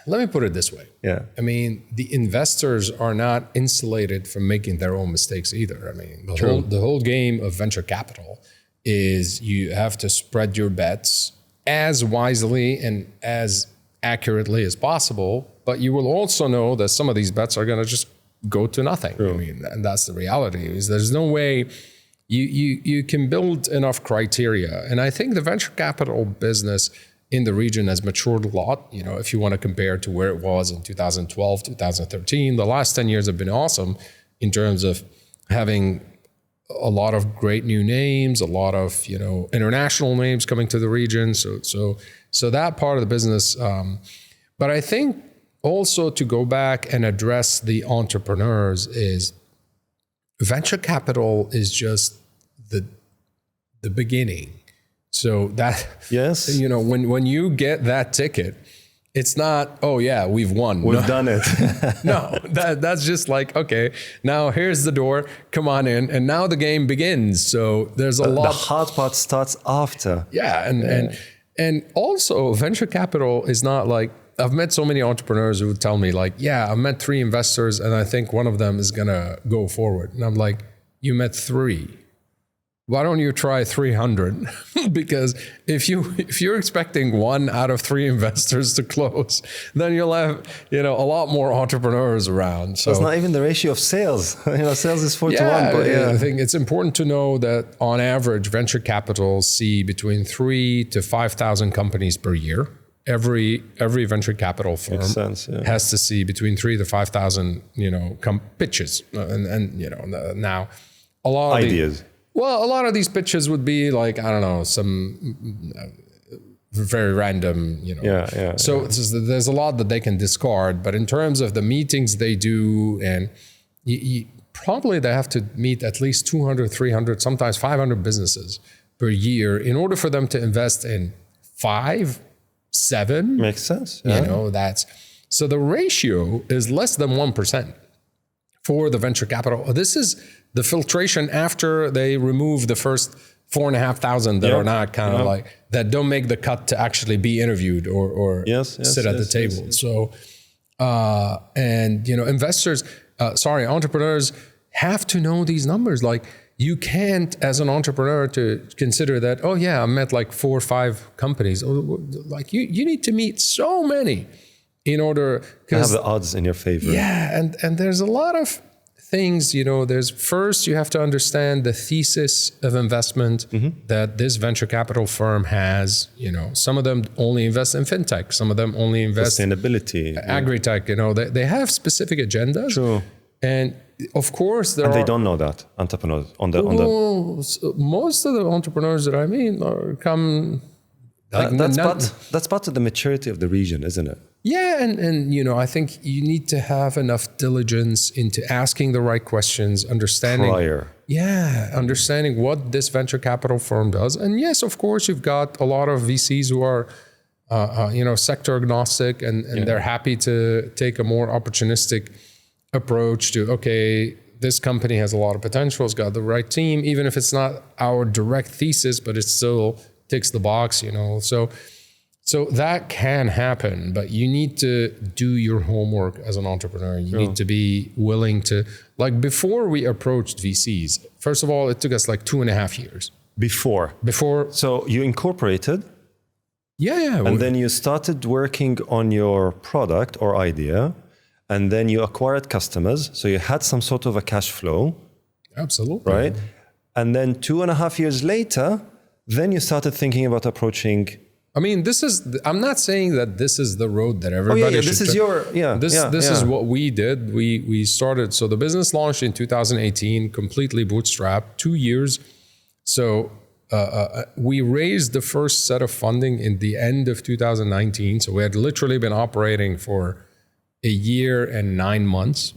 S1: Let me put it this way.
S2: Yeah.
S1: I mean, the investors are not insulated from making their own mistakes either. I mean, the whole game of venture capital is you have to spread your bets as wisely and as accurately as possible, but you will also know that some of these bets are going to just go to nothing. True. I mean, and that's the reality. Is there's no way you can build enough criteria. And I think the venture capital business in the region has matured a lot. If you want to compare to where it was in 2012, 2013, the last 10 years have been awesome in terms of having a lot of great new names, a lot of, international names coming to the region. So that part of the business. But I think also to go back and address the entrepreneurs is venture capital is just the beginning. So that,
S2: yes,
S1: when you get that ticket, it's not, oh yeah, we've won.
S2: We've done it.
S1: No, that's just like, okay, now here's the door, come on in. And now the game begins. So there's a lot.
S2: The hard part starts after.
S1: Yeah. And also venture capital is not like, I've met so many entrepreneurs who would tell me like, yeah, I met 3 investors and I think one of them is going to go forward. And I'm like, you met 3. Why don't you try 300? Because if you're expecting 1 out of 3 investors to close, then you'll have, a lot more entrepreneurs around. So
S2: it's not even the ratio of sales. Sales is 4 to 1. But
S1: I think it's important to know that on average, venture capitals see between 3,000 to 5,000 companies per year. Every venture capital firm has to see between 3,000 to 5,000, pitches, and now a lot of
S2: ideas.
S1: A lot of these pitches would be like, I don't know, some very random, So there's a lot that they can discard, but in terms of the meetings they do, and probably they have to meet at least 200, 300, sometimes 500 businesses per year in order for them to invest in 5, 7.
S2: Makes sense. Yeah.
S1: So the ratio is less than 1% for the venture capital. This is the filtration after they remove the first 4,500 that are not kind of like, that don't make the cut to actually be interviewed or sit at the table. Yes. So, entrepreneurs have to know these numbers. Like, you can't, as an entrepreneur, to consider that, oh yeah, I met like 4 or 5 companies. Like you need to meet so many in order
S2: to have the odds in your favor.
S1: Yeah, and there's a lot of things, there's first you have to understand the thesis of investment that this venture capital firm has. Some of them only invest in fintech, some of them only invest
S2: sustainability,
S1: agri-tech. They have specific agendas.
S2: True.
S1: And of course,
S2: they don't know that entrepreneurs
S1: most of the entrepreneurs that I mean come.
S2: That's part of the maturity of the region, isn't it?
S1: Yeah, and I think you need to have enough diligence into asking the right questions, understanding what this venture capital firm does. And yes, of course, you've got a lot of VCs who are sector agnostic and they're happy to take a more opportunistic approach to, okay, this company has a lot of potential, it's got the right team, even if it's not our direct thesis, but it still ticks the box, you know. So that can happen, but you need to do your homework as an entrepreneur. You need to be willing to, like before we approached VCs, first of all, it took us like 2.5 years.
S2: Before. So you incorporated.
S1: Yeah.
S2: And then you started working on your product or idea, and then you acquired customers. So you had some sort of a cash flow.
S1: Absolutely.
S2: Right? And then 2.5 years later, then you started thinking about approaching.
S1: I mean, I'm not saying that this is the road that everybody should take. This is what we did. We started, so the business launched in 2018, completely bootstrapped, 2 years. So we raised the first set of funding in the end of 2019. So we had literally been operating for a year and 9 months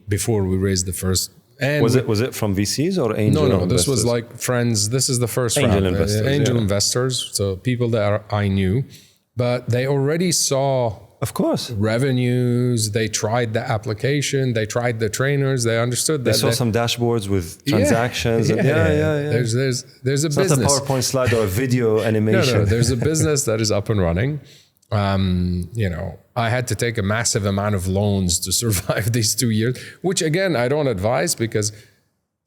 S1: before we raised the first. And
S2: was it from VCs or angel investors?
S1: No, this was like friends. This is the first
S2: angel
S1: round.
S2: Investors,
S1: angel investors, so people that I knew, but they already saw,
S2: of course,
S1: revenues. They tried the application, they tried the trainers, they understood that.
S2: They saw some dashboards with transactions.
S1: Yeah. There's a
S2: it's
S1: business.
S2: Not a PowerPoint slide or a video animation.
S1: No, there's a business that is up and running. You know, I had to take a massive amount of loans to survive these 2 years, which again, I don't advise because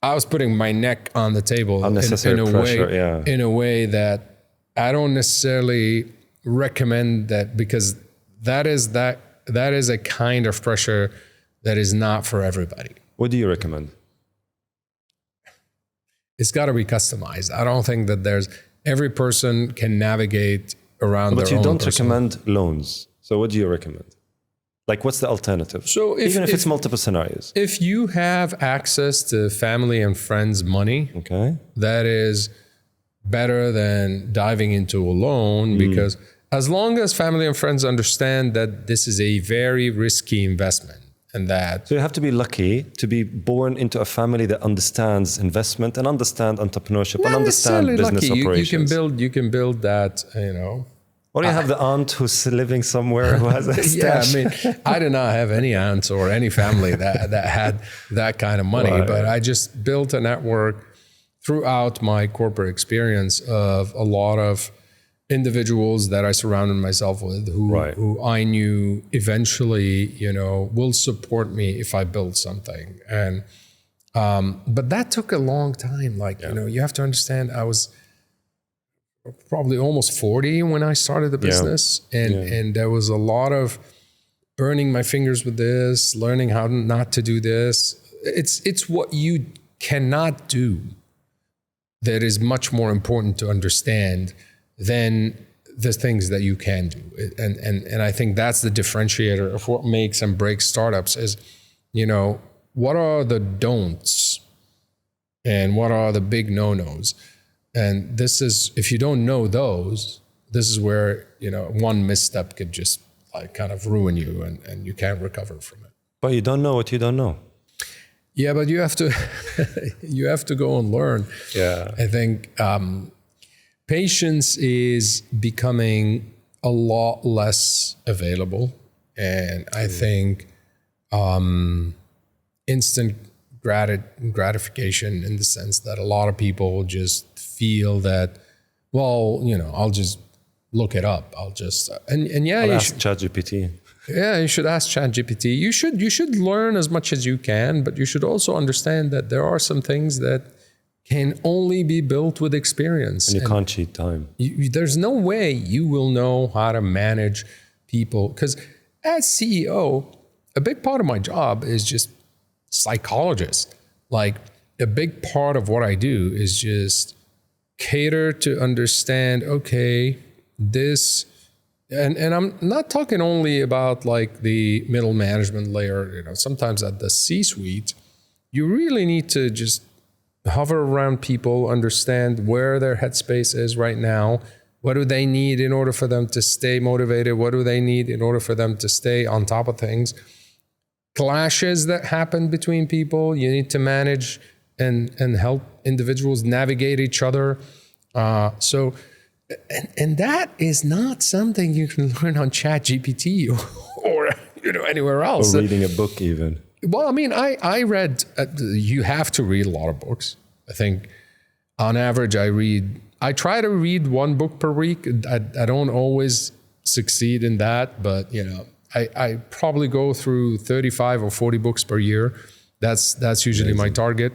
S1: I was putting my neck on the table in a way that I don't necessarily recommend that, because that is a kind of pressure that is not for everybody.
S2: What do you recommend?
S1: It's got to be customized. I don't think that every person can navigate around their own.
S2: But you don't recommend loans. So what do you recommend? Like, what's the alternative?
S1: So
S2: even if it's multiple scenarios.
S1: If you have access to family and friends' money, that is better than diving into a loan, because as long as family and friends understand that this is a very risky investment, and that.
S2: So you have to be lucky to be born into a family that understands investment and understand entrepreneurship and understand business operations.
S1: You can build that, you know.
S2: Or you have the aunt who's living somewhere who has a stash.
S1: Yeah, I mean, I did not have any aunts or any family that had that kind of money, but I just built a network throughout my corporate experience of a lot of individuals that I surrounded myself with who I knew eventually, you know, will support me if I build something. And but that took a long time. Like, you know, you have to understand, I was probably almost 40 when I started the business. And there was a lot of burning my fingers with this, learning how not to do this. It's what you cannot do that is much more important to understand than the things that you can do. And I think that's the differentiator of what makes and breaks startups is, you know, what are the don'ts and what are the big no-nos? And this is, if you don't know those, this is where, you know, one misstep could just like kind of ruin you and you can't recover from it.
S2: But you don't know what you don't know.
S1: Yeah, but you have to, you have to go and learn.
S2: Yeah.
S1: I think patience is becoming a lot less available. And I think instant gratification, in the sense that a lot of people just feel that, well, you know, I'll just look it up. I'll just, and yeah,
S2: I'll ask ChatGPT.
S1: Yeah, you should ask ChatGPT. You should learn as much as you can, but you should also understand that there are some things that can only be built with experience.
S2: And you can't cheat time.
S1: There's no way you will know how to manage people. Because as CEO, a big part of my job is just psychologist. Like, a big part of what I do is just cater to understand, okay, this, and I'm not talking only about like the middle management layer, you know, sometimes at the C-suite, you really need to just hover around people, understand where their headspace is right now. What do they need in order for them to stay motivated? What do they need in order for them to stay on top of things? Clashes that happen between people, you need to manage and help individuals navigate each other. So that is not something you can learn on ChatGPT or you know, anywhere else.
S2: Or reading a book even.
S1: Well, I mean, I read, you have to read a lot of books. I think on average, I try to read one book per week. I don't always succeed in that, but I probably go through 35 or 40 books per year. That's usually my target.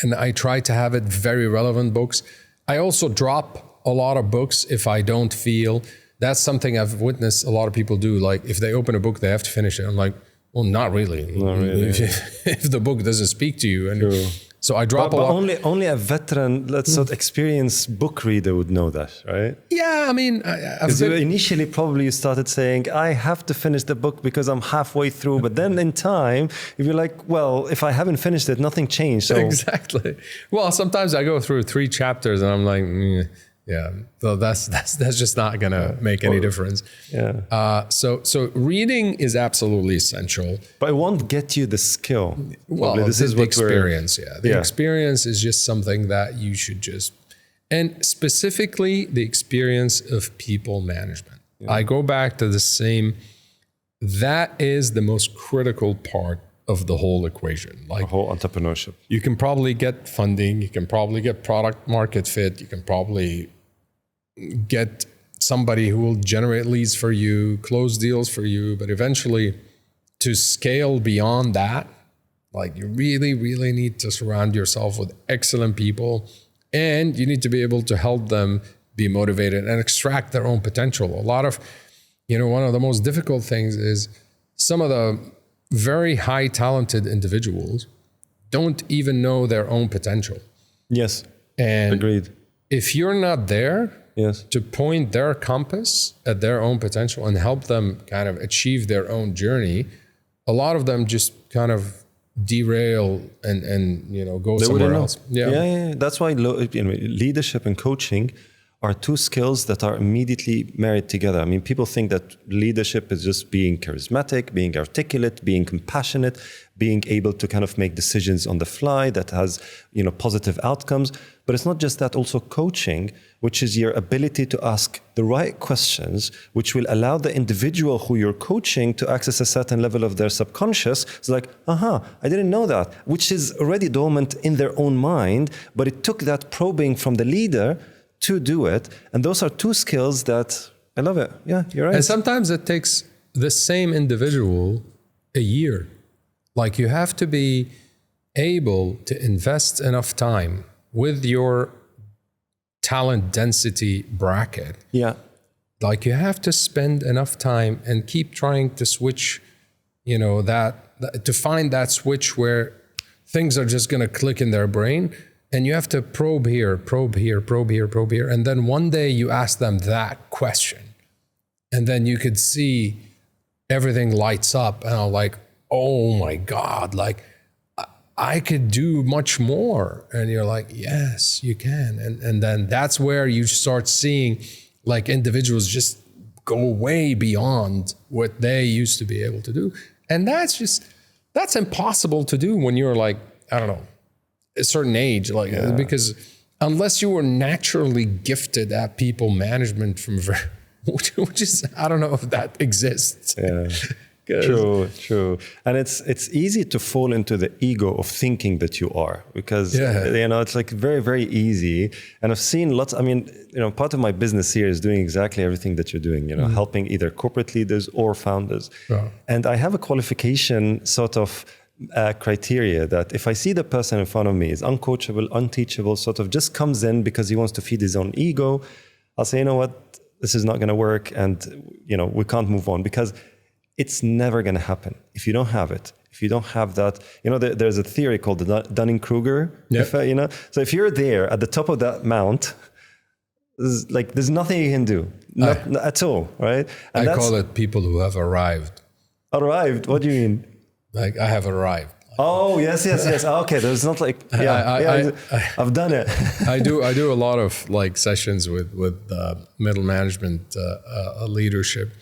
S1: And I try to have it very relevant books. I also drop a lot of books if I don't feel. That's something I've witnessed a lot of people do. Like if they open a book, they have to finish it. I'm like, well, not really. If the book doesn't speak to you. And
S2: True.
S1: so I drop a lot.
S2: Only a veteran, let's not experienced book reader would know that, right?
S1: Yeah, I mean,
S2: initially probably you started saying, I have to finish the book because I'm halfway through. But then in time, if you're like, well, if I haven't finished it, nothing changed. So.
S1: Exactly. Well, sometimes I go through 3 chapters and I'm like, yeah, so that's just not gonna make any difference.
S2: Yeah.
S1: So reading is absolutely essential.
S2: But it won't get you the skill.
S1: Well, this is the experience. The experience is just something that you should just, and specifically the experience of people management. Yeah. I go back to the same. That is the most critical part of the whole equation. Like
S2: the whole entrepreneurship.
S1: You can probably get funding. You can probably get product market fit. You can probably get somebody who will generate leads for you, close deals for you. But eventually, to scale beyond that, like you really, really need to surround yourself with excellent people, and you need to be able to help them be motivated and extract their own potential. A lot of, one of the most difficult things is some of the very high talented individuals don't even know their own potential.
S2: Yes.
S1: And
S2: agreed.
S1: If you're not there,
S2: yes,
S1: to point their compass at their own potential and help them kind of achieve their own journey, a lot of them just kind of derail and go somewhere else.
S2: Yeah. That's why leadership and coaching are 2 skills that are immediately married together. I mean, people think that leadership is just being charismatic, being articulate, being compassionate, being able to kind of make decisions on the fly that has, positive outcomes. But it's not just that, also coaching, which is your ability to ask the right questions, which will allow the individual who you're coaching to access a certain level of their subconscious. It's like, I didn't know that, which is already dormant in their own mind, but it took that probing from the leader to do it. And those are 2 skills that I love it. Yeah, you're right.
S1: And sometimes it takes the same individual a year. Like you have to be able to invest enough time with your talent density bracket.
S2: Yeah.
S1: Like you have to spend enough time and keep trying to switch, to find that switch where things are just going to click in their brain. And you have to probe here. And then one day you ask them that question. And then you could see everything lights up. And I'm like, oh my God, like I could do much more. And you're like, yes, you can. And then that's where you start seeing like individuals just go way beyond what they used to be able to do. And that's impossible to do when you're like, I don't know, a certain age, because unless you were naturally gifted at people management which is, I don't know if that exists.
S2: Yeah. True. And it's easy to fall into the ego of thinking that you are, because it's like very, very easy. And I've seen lots. I mean, part of my business here is doing exactly everything that you're doing, helping either corporate leaders or founders. And I have a qualification sort of criteria that if I see the person in front of me is uncoachable, unteachable, sort of just comes in because he wants to feed his own ego, I'll say, you know what, this is not going to work, and we can't move on, because it's never going to happen if you don't have it. If you don't have that, there's a theory called the Dunning-Kruger. So if you're there at the top of that mount, there's nothing you can do, not at all, right? And
S1: I call it people who have arrived.
S2: Arrived? What do you mean?
S1: Like I have arrived.
S2: Oh, yes. Okay, there's not like, I've done it.
S1: I do a lot of like sessions with middle management leadership.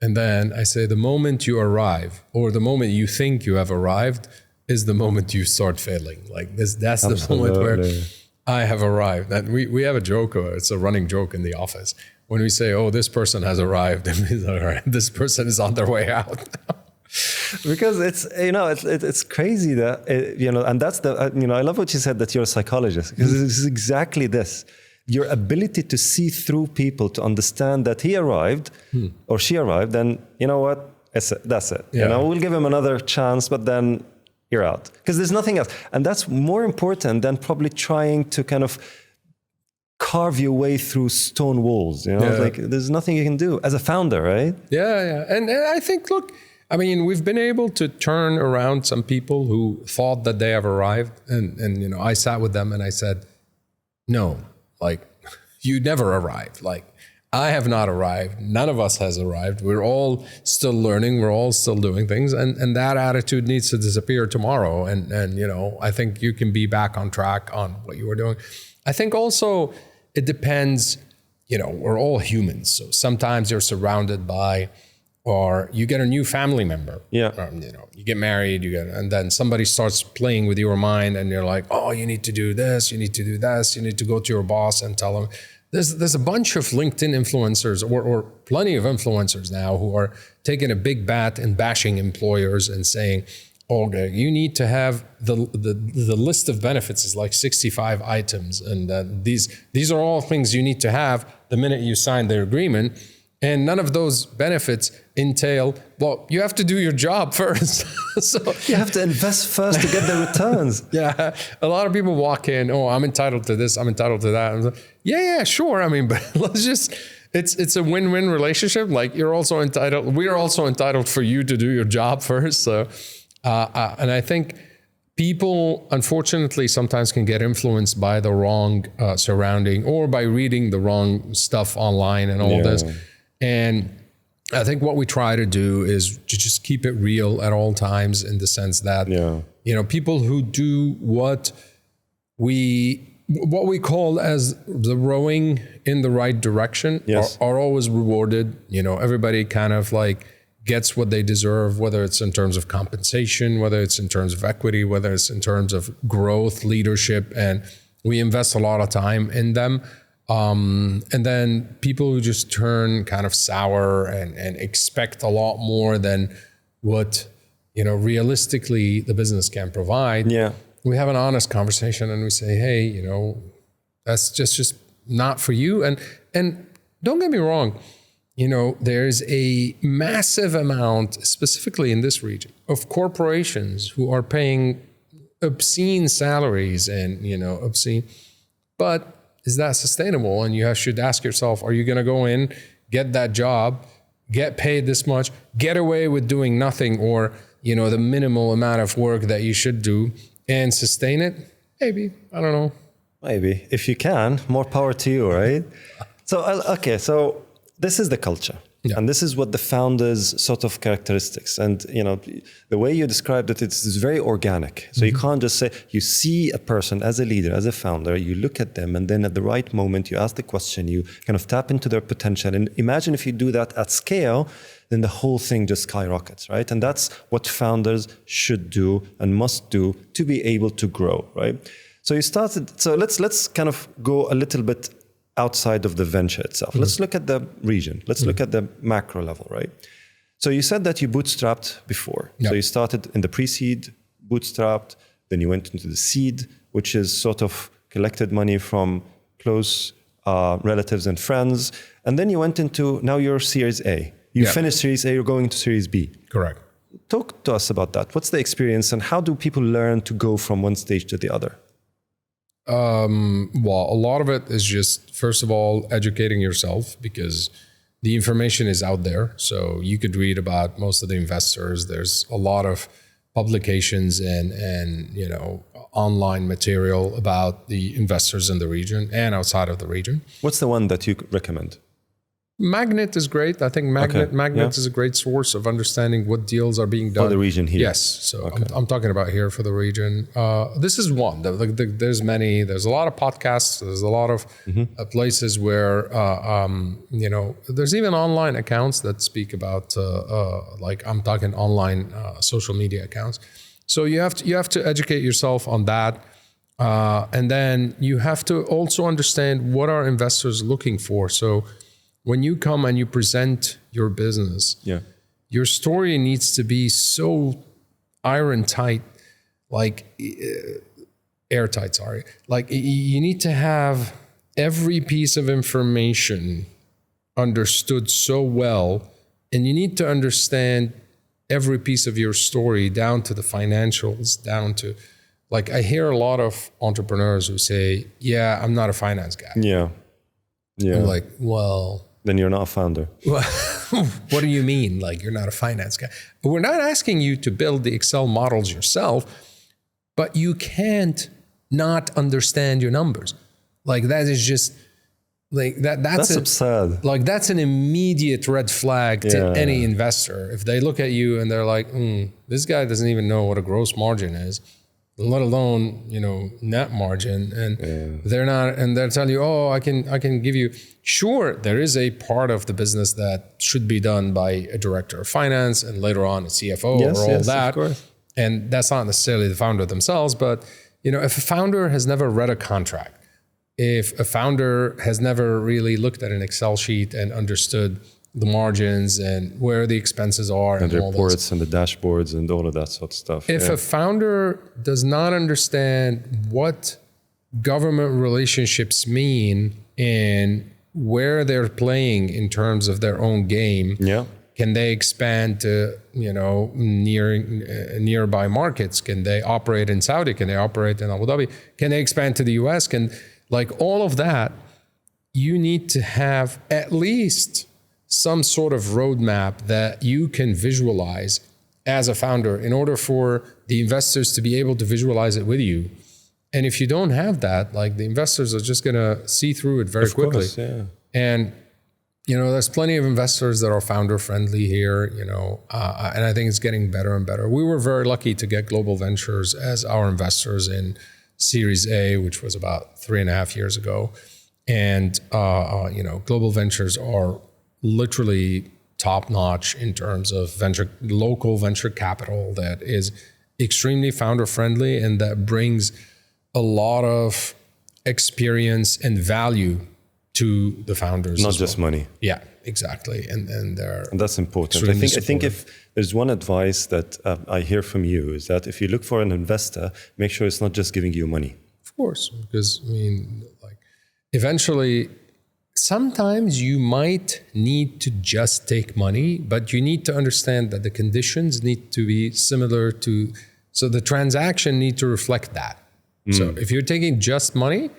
S1: And then I say the moment you arrive, or the moment you think you have arrived, is the moment you start failing. Like that's the moment where I have arrived. And we have a joke, it's a running joke in the office. When we say, oh, this person has arrived, and this person is on their way out.
S2: Because it's crazy that and that's the I love what you said, that you're a psychologist, because this is exactly this. Your ability to see through people, to understand that he arrived or she arrived, and you know what, that's it.
S1: Yeah.
S2: We'll give him another chance, but then you're out, because there's nothing else. And that's more important than probably trying to kind of carve your way through stone walls. Like there's nothing you can do as a founder, right?
S1: Yeah. And I think, look, I mean, we've been able to turn around some people who thought that they have arrived. And I sat with them and I said, no, like, you never arrived. Like, I have not arrived. None of us has arrived. We're all still learning. We're all still doing things. And that attitude needs to disappear tomorrow. And I think you can be back on track on what you were doing. I think also it depends, we're all humans. So sometimes you're surrounded by, or you get a new family member.
S2: Yeah.
S1: You get married, and then somebody starts playing with your mind, and you're like, oh, you need to do this, you need to do this, you need to go to your boss and tell them. There's a bunch of LinkedIn influencers or plenty of influencers now who are taking a big bat and bashing employers and saying, okay, you need to have the list of benefits is like 65 items, and these are all things you need to have the minute you sign the agreement. And none of those benefits entail, well, you have to do your job first. So
S2: you have to invest first to get the returns.
S1: Yeah. A lot of people walk in, oh, I'm entitled to this, I'm entitled to that. I'm like, yeah, sure. I mean, but let's just, it's a win-win relationship. Like, you're also entitled, we're also entitled for you to do your job first. So, and I think people, unfortunately, sometimes can get influenced by the wrong surrounding, or by reading the wrong stuff online and all this. And I think what we try to do is to just keep it real at all times, in the sense that, people who do what we call as the rowing in the right direction are always rewarded. Everybody kind of like gets what they deserve, whether it's in terms of compensation, whether it's in terms of equity, whether it's in terms of growth, leadership, and we invest a lot of time in them. And then people who just turn kind of sour and expect a lot more than what, realistically the business can provide. Yeah. We have an honest conversation and we say, hey, that's just not for you. And don't get me wrong, there's a massive amount, specifically in this region, of corporations who are paying obscene salaries and, obscene, but is that sustainable? And you should ask yourself, are you going to go in, get that job, get paid this much, get away with doing nothing, or, the minimal amount of work that you should do, and sustain it? Maybe. I don't know. Maybe.
S2: If you can, more power to you, right? So this is the culture. Yeah. And this is what the founders' sort of characteristics. And, the way you described it, it's very organic. So you can't just say, you see a person as a leader, as a founder, you look at them, and then at the right moment, you ask the question, you kind of tap into their potential. And imagine if you do that at scale, then the whole thing just skyrockets, right? And that's what founders should do and must do to be able to grow, right? So let's kind of go a little bit outside of the venture itself. Let's look at the region. Let's look at the macro level, right? So you said that you bootstrapped before. Yep. So you started in the pre-seed, bootstrapped, then you went into the seed, which is sort of collected money from close relatives and friends. And then you went into, now you're Series A. You finished Series A, you're going to Series B.
S1: Correct.
S2: Talk to us about that. What's the experience and how do people learn to go from one stage to the other?
S1: Well, a lot of it is just, first of all, educating yourself, because the information is out there. So you could read about most of the investors. There's a lot of publications and online material about the investors in the region and outside of the region.
S2: What's the one that you recommend?
S1: Magnet is great. I think Magnet is a great source of understanding what deals are being done.
S2: For the region here?
S1: Yes. So I'm talking about here for the region. This is one. There's many. There's a lot of podcasts. There's a lot of places where, there's even online accounts that speak about, like I'm talking online social media accounts. So you have to educate yourself on that. And then you have to also understand what are investors looking for. So when you come and you present your business, your story needs to be so iron tight, like airtight, sorry. Like you need to have every piece of information understood so well, and you need to understand every piece of your story down to the financials, down to, like, I hear a lot of entrepreneurs who say, yeah, I'm not a finance guy.
S2: Yeah.
S1: I'm like, well,
S2: then you're not a founder.
S1: What do you mean? Like, you're not a finance guy? But we're not asking you to build the Excel models yourself, but you can't not understand your numbers. Like, that is just like that's
S2: absurd.
S1: Like, that's an immediate red flag to any investor. If they look at you and they're like, this guy doesn't even know what a gross margin is, let alone, net margin. And they're not, and they'll tell you, oh, I can give you, sure, there is a part of the business that should be done by a director of finance and later on a CFO or all that. Of course. And that's not necessarily the founder themselves, but if a founder has never read a contract, if a founder has never really looked at an Excel sheet and understood the margins and where the expenses are
S2: and the reports and the dashboards and all of that sort of stuff.
S1: If a founder does not understand what government relationships mean and where they're playing in terms of their own game, can they expand to nearby markets? Can they operate in Saudi? Can they operate in Abu Dhabi? Can they expand to the US? All of that, you need to have at least some sort of roadmap that you can visualize as a founder in order for the investors to be able to visualize it with you. And if you don't have that, like, the investors are just going to see through it very quickly.
S2: Course, yeah.
S1: And, there's plenty of investors that are founder friendly here, and I think it's getting better and better. We were very lucky to get Global Ventures as our investors in Series A, which was about 3.5 years ago. And, Global Ventures are literally top notch in terms of local venture capital that is extremely founder friendly and that brings a lot of experience and value to the founders.
S2: Not just money.
S1: Yeah, exactly. And
S2: that's important. I think if there's one advice that I hear from you is that if you look for an investor, make sure it's not just giving you money.
S1: Of course, because eventually, sometimes you might need to just take money, but you need to understand that the conditions need to be similar to, so the transaction need to reflect that. So if you're taking just money,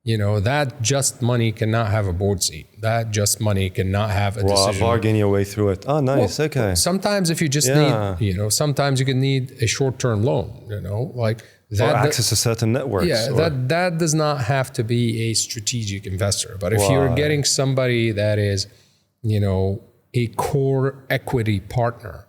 S1: that just money cannot have a board seat. That just money cannot have a decision.
S2: Bargain your way through it. Oh, nice.
S1: Well,
S2: okay.
S1: Sometimes if you just need, sometimes you can need a short-term loan,
S2: or access a certain networks.
S1: Yeah, that does not have to be a strategic investor. But if you're getting somebody that is, a core equity partner,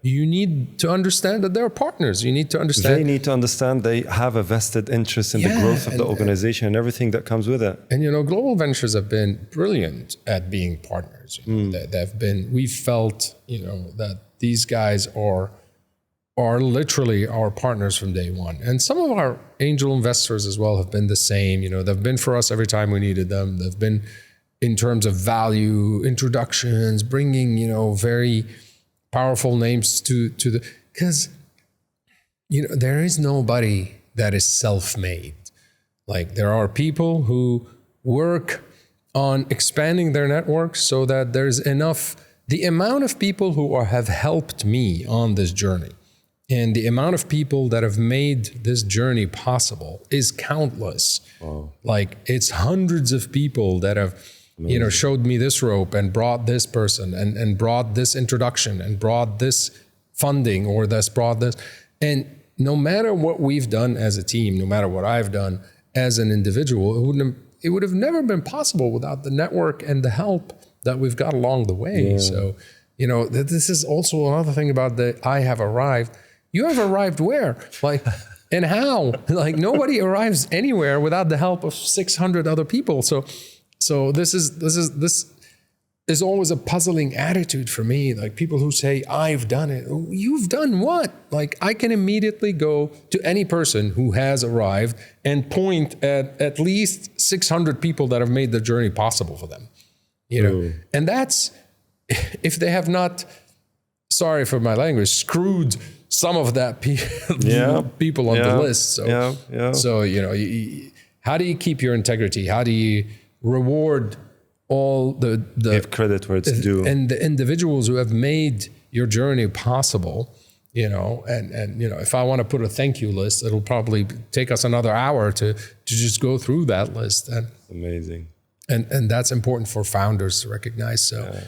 S1: you need to understand that they're partners. You need to understand.
S2: They need to understand they have a vested interest in the growth of the organization and everything that comes with it.
S1: And, Global Ventures have been brilliant at being partners. We've felt, that these guys are literally our partners from day one. And some of our angel investors as well have been the same. They've been for us every time we needed them. They've been in terms of value, introductions, bringing, very powerful names to the, because, there is nobody that is self-made. Like, there are people who work on expanding their networks so that there's enough, the amount of people who have helped me on this journey and the amount of people that have made this journey possible is countless.
S2: Wow.
S1: Like, it's hundreds of people that have, showed me this rope and brought this person and brought this introduction and brought this funding or brought this. And no matter what we've done as a team, no matter what I've done as an individual, it would have never been possible without the network and the help that we've got along the way. Yeah. So, this is also another thing about the I have arrived. You have arrived where? Like, and how? Like, nobody arrives anywhere without the help of 600 other people. So this is always a puzzling attitude for me. Like, people who say, I've done it. You've done what? Like, I can immediately go to any person who has arrived and point at least 600 people that have made the journey possible for them. And that's, if they have not sorry for my language, screwed some of that people on the list. So how do you keep your integrity? How do you reward all the
S2: give credit where it's due,
S1: and the individuals who have made your journey possible? And if I want to put a thank you list, it'll probably take us another hour to just go through that list. And
S2: amazing.
S1: And that's important for founders to recognize. So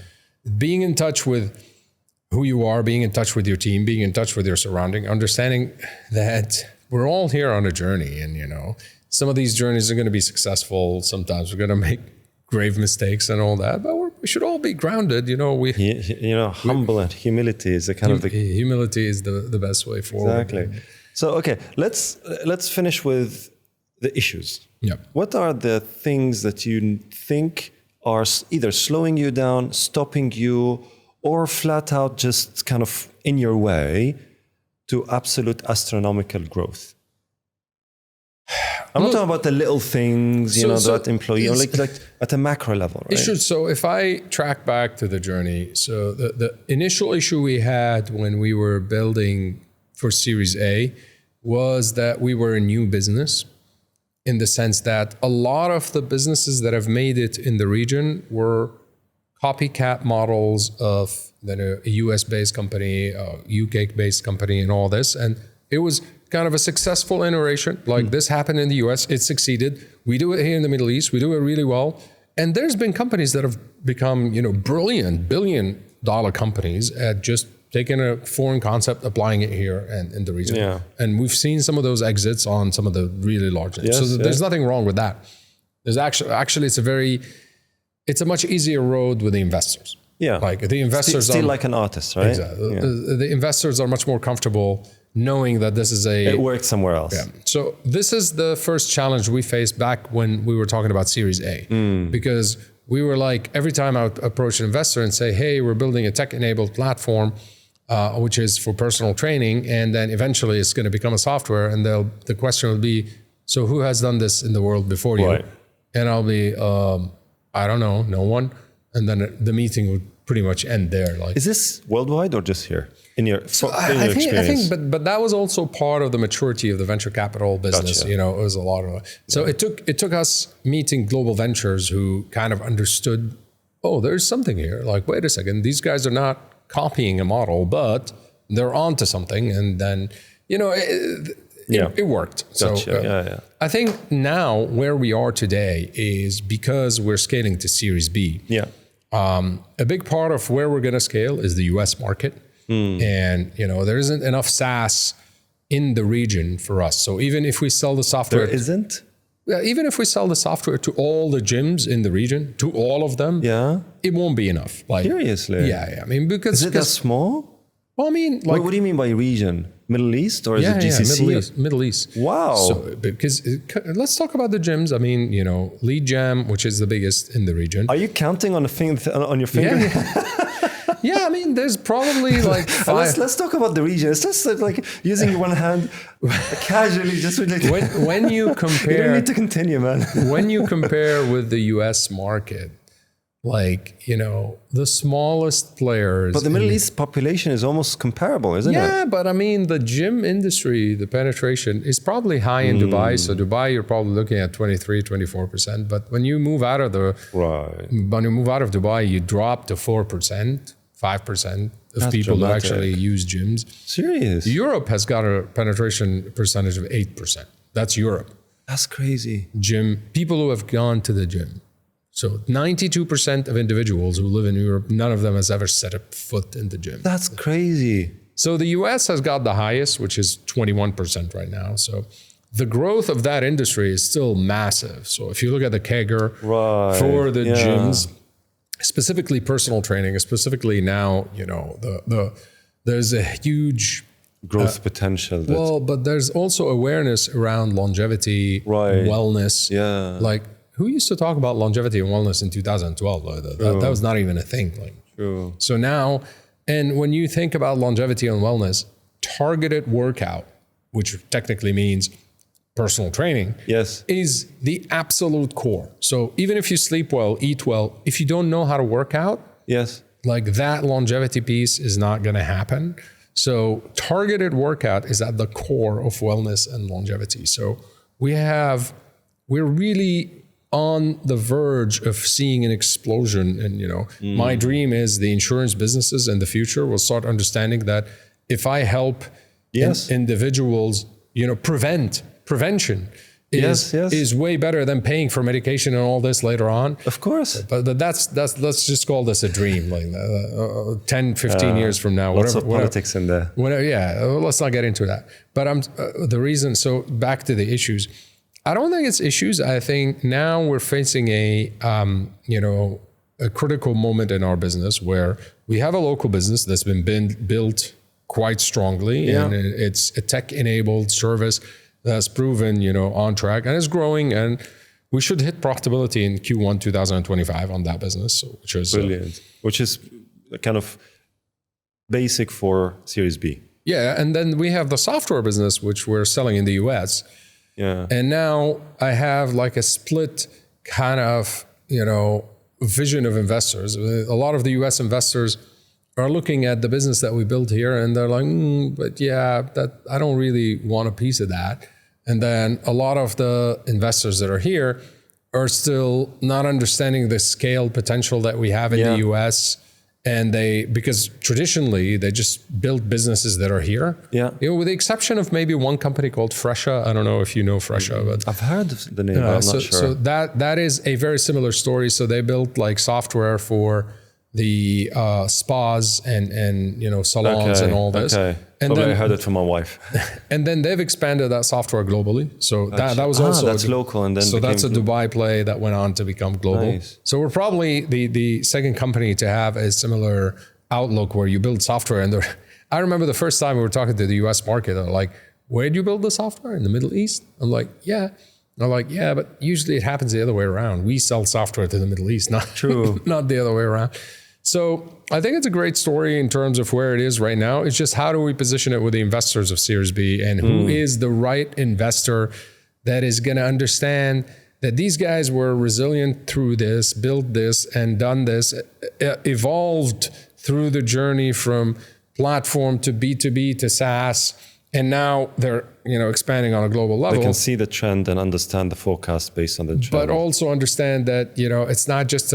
S1: being in touch with who you are, being in touch with your team, being in touch with your surrounding, understanding that we're all here on a journey, and some of these journeys are going to be successful. Sometimes we're going to make grave mistakes and all that, but we should all be grounded.
S2: Humble and humility is the kind of the
S1: humility is the best way forward.
S2: Exactly. So okay, let's finish with the issues.
S1: Yeah.
S2: What are the things that you think are either slowing you down, stopping you, or flat out just kind of in your way to absolute astronomical growth? I'm not talking about the little things, that employee, or like at a macro level, right?
S1: Issues. So if I track back to the journey, so the initial issue we had when we were building for Series A was that we were a new business, in the sense that a lot of the businesses that have made it in the region were copycat models of a US-based company, a UK-based company, and all this. And it was kind of a successful iteration. Like this happened in the US, it succeeded. We do it here in the Middle East, we do it really well. And there's been companies that have become, brilliant billion-dollar companies at just taking a foreign concept, applying it here and in the region.
S2: Yeah.
S1: And we've seen some of those exits on some of the really large names. So there's nothing wrong with that. There's actually it's a much easier road with the investors.
S2: Yeah.
S1: Like the investors
S2: still like an artist, right?
S1: Exactly. Yeah. The investors are much more comfortable knowing that this is
S2: it worked somewhere else.
S1: Yeah. So this is the first challenge we faced back when we were talking about Series A, because we were like, every time I would approach an investor and say, hey, we're building a tech-enabled platform, which is for personal training, and then eventually it's going to become a software, and the question will be, so who has done this in the world before you?
S2: Right.
S1: And I'll be, I don't know, no one. And then the meeting would pretty much end there. Like,
S2: is this worldwide or just here?
S1: I think, but that was also part of the maturity of the venture capital business.
S2: Gotcha.
S1: It was a lot of it. So it took us meeting global ventures who kind of understood, oh, there's something here. Like, wait a second, these guys are not copying a model, but they're onto something. And then, it worked.
S2: Gotcha.
S1: So I think now where we are today is because we're scaling to Series B.
S2: Yeah.
S1: A big part of where we're going to scale is the US market. And, there isn't enough SaaS in the region for us. So even if we sell the software...
S2: There isn't?
S1: Even if we sell the software to all the gyms in the region, to all of them, it won't be enough. Like,
S2: seriously?
S1: Yeah. I mean, because...
S2: Is it that small?
S1: Well, I mean... like,
S2: what do you mean by region? Middle East or is it GCC?
S1: Middle East.
S2: Wow.
S1: So, because let's talk about the gyms. I mean, Lead Gem, which is the biggest in the region.
S2: Are you counting on your finger?
S1: Yeah, I mean, there's probably like five.
S2: Let's talk about the region. It's just like using one hand casually, just with like
S1: when you compare.
S2: You don't need to continue, man.
S1: When you compare with the US market, like, the smallest players.
S2: But the Middle East population is almost comparable, isn't it?
S1: Yeah, but I mean, the gym industry, the penetration is probably high in Dubai. So Dubai, you're probably looking at 23-24%. But when you move out of Dubai, you drop to 4%. 5% of people who actually use gyms.
S2: Serious?
S1: Europe has got a penetration percentage of 8%. That's Europe.
S2: That's crazy.
S1: People who have gone to the gym. So 92% of individuals who live in Europe, none of them has ever set a foot in the gym.
S2: That's crazy.
S1: So the US has got the highest, which is 21% right now. So the growth of that industry is still massive. So if you look at the CAGR for the gyms, specifically personal training, specifically now, there's a huge
S2: growth potential.
S1: But there's also awareness around longevity, wellness.
S2: Yeah.
S1: Like, who used to talk about longevity and wellness in 2012? That was not even a thing.
S2: True.
S1: So now, and when you think about longevity and wellness, targeted workout, which technically means personal training, is the absolute core. So even if you sleep well, eat well, if you don't know how to work out, like that longevity piece is not going to happen. So targeted workout is at the core of wellness and longevity. So we're really on the verge of seeing an explosion. And, my dream is the insurance businesses in the future will start understanding that if I help individuals, prevention is way better than paying for medication and all this later on.
S2: Of course.
S1: But that's let's just call this a dream, like 10, 15 years from now.
S2: Lots of politics in there.
S1: Let's not get into that. But the reason, so back to the issues. I don't think it's issues. I think now we're facing a critical moment in our business where we have a local business that's been built quite strongly, and it's a tech-enabled service that's proven, on track and is growing, and we should hit profitability in Q1 2025 on that business, which is
S2: brilliant. Which is kind of basic for Series B.
S1: Yeah, and then we have the software business, which we're selling in the US.
S2: Yeah.
S1: And now I have like a split kind of, vision of investors. A lot of the US investors are looking at the business that we built here and they're like, that I don't really want a piece of that. And then a lot of the investors that are here are still not understanding the scale potential that we have in the US. And because traditionally they just built businesses that are here. Yeah. With the exception of maybe one company called Fresha. I don't know if you know Fresha, but
S2: I've heard of the name, but I'm not sure.
S1: So that is a very similar story. So they built like software for the spas and salons and all this.
S2: Okay.
S1: And
S2: Probably
S1: then
S2: I heard it from my wife.
S1: And then they've expanded that software globally. So that was also
S2: that's local, and then
S1: so that's a Dubai play that went on to become global.
S2: Nice.
S1: So we're probably the second company to have a similar outlook where you build software. And I remember the first time we were talking to the US market, they're like, "Where do you build the software? In the Middle East?" I'm like, "Yeah." They're like, "Yeah, but usually it happens the other way around. We sell software to the Middle East, not not the other way around." So I think it's a great story in terms of where it is right now. It's just how do we position it with the investors of Series B, and who is the right investor that is going to understand that these guys were resilient through this, built this and done this, evolved through the journey from platform to B2B to SaaS. And now they're, expanding on a global level.
S2: They can see the trend and understand the forecast based on the trend.
S1: But also understand that, it's not just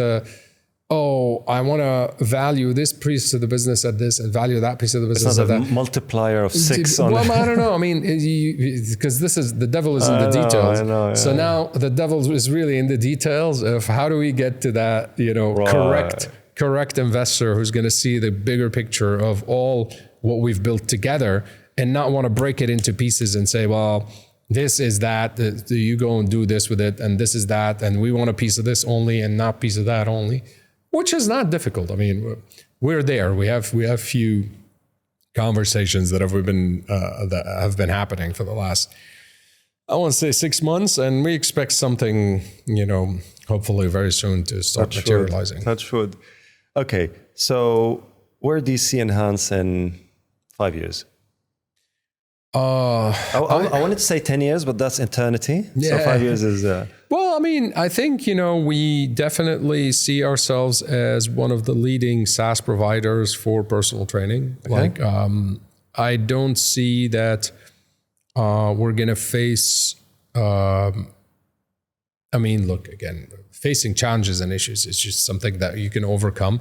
S1: I want to value this piece of the business at this and value that piece of the business
S2: at
S1: that.
S2: It's not a multiplier of 6 on.
S1: Well, I don't know. I mean, because the devil is in the details.
S2: I know, yeah.
S1: So now the devil is really in the details of how do we get to that, correct investor who's going to see the bigger picture of all what we've built together and not want to break it into pieces and say, well, this is that, you go and do this with it, and this is that, and we want a piece of this only and not a piece of that only. Which is not difficult. I mean, we're there. We have few conversations that have been happening for the last, I want to say 6 months, and we expect something, hopefully very soon to start materializing.
S2: Touch wood. Okay, so where do you see Enhance in 5 years? I wanted to say 10 years, but that's eternity. Yeah. So 5 years is...
S1: Well, I mean, I think, we definitely see ourselves as one of the leading SaaS providers for personal training. Okay. Like, I don't see that we're going to face... look, again, facing challenges and issues is just something that you can overcome.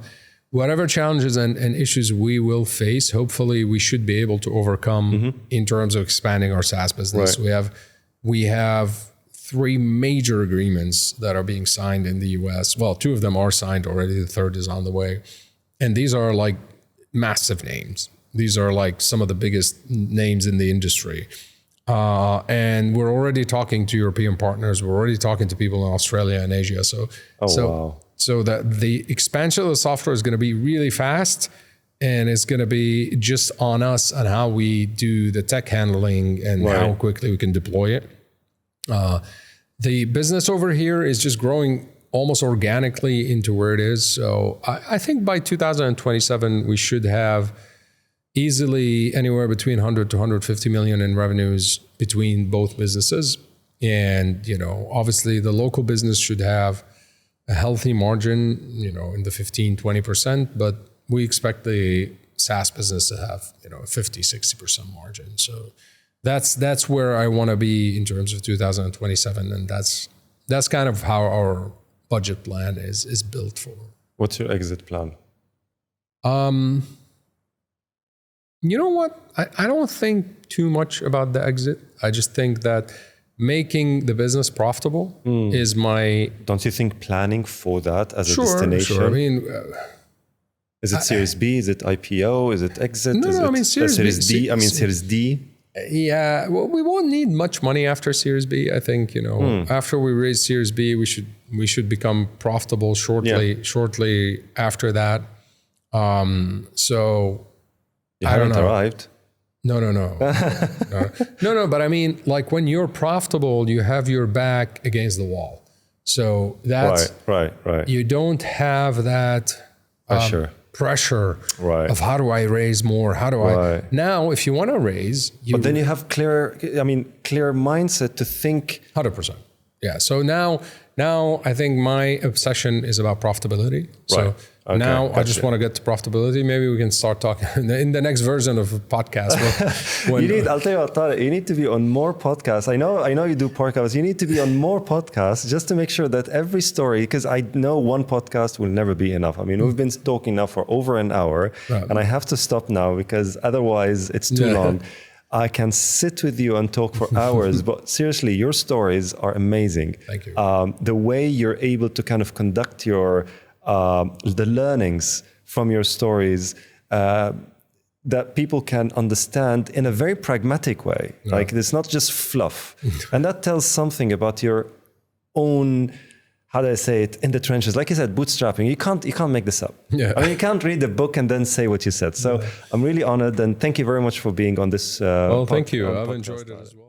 S1: Whatever challenges and issues we will face, hopefully we should be able to overcome in terms of expanding our SaaS business. Right. We have 3 major agreements that are being signed in the US. Well, 2 of them are signed already. The 3rd is on the way. And these are like massive names. These are like some of the biggest names in the industry. And we're already talking to European partners. We're already talking to people in Australia and Asia.
S2: Wow.
S1: So that the expansion of the software is going to be really fast, and it's going to be just on us on how we do the tech handling and how quickly we can deploy it. The business over here is just growing almost organically into where it is. So I think by 2027, we should have easily anywhere between 100 to 150 million in revenues between both businesses. And, obviously the local business should have a healthy margin, in the 15-20%, but we expect the SaaS business to have, a 50, 60% margin. So that's where I want to be in terms of 2027. And that's kind of how our budget plan is built for.
S2: What's your exit plan?
S1: You know what? I don't think too much about the exit. I just think that making the business profitable is my...
S2: Don't you think planning for that as a destination?
S1: Sure. I mean...
S2: is it Series B? Is it IPO? Is it exit?
S1: No, I mean
S2: Series D. Series D.
S1: Yeah, well, we won't need much money after Series B. I think after we raise Series B, we should become profitable shortly after that. So
S2: you haven't arrived.
S1: No. No. But I mean, like when you're profitable, you have your back against the wall. So that's
S2: right.
S1: You don't have that pressure of how do I raise more? How do I now? If you want to raise,
S2: but then you have clear mindset to think.
S1: 100%. Yeah. So now I think my obsession is about profitability. So now I just want to get to profitability. Maybe we can start talking in the next version of a podcast.
S2: I'll tell you what, Tarek, you need to be on more podcasts. I know you do podcasts. You need to be on more podcasts just to make sure that every story, because I know one podcast will never be enough. I mean, we've been talking now for over an hour and I have to stop now because otherwise it's too long. I can sit with you and talk for hours, but seriously, your stories are amazing.
S1: Thank you.
S2: The way you're able to kind of conduct your the learnings from your stories that people can understand in a very pragmatic way. Like it's not just fluff, and that tells something about your own. How do I say it? In the trenches, like you said, bootstrapping. You can't make this up.
S1: Yeah.
S2: I mean, you can't read the book and then say what you said. So I'm really honored, and thank you very much for being on this.
S1: Well, thank you. I've enjoyed it as well.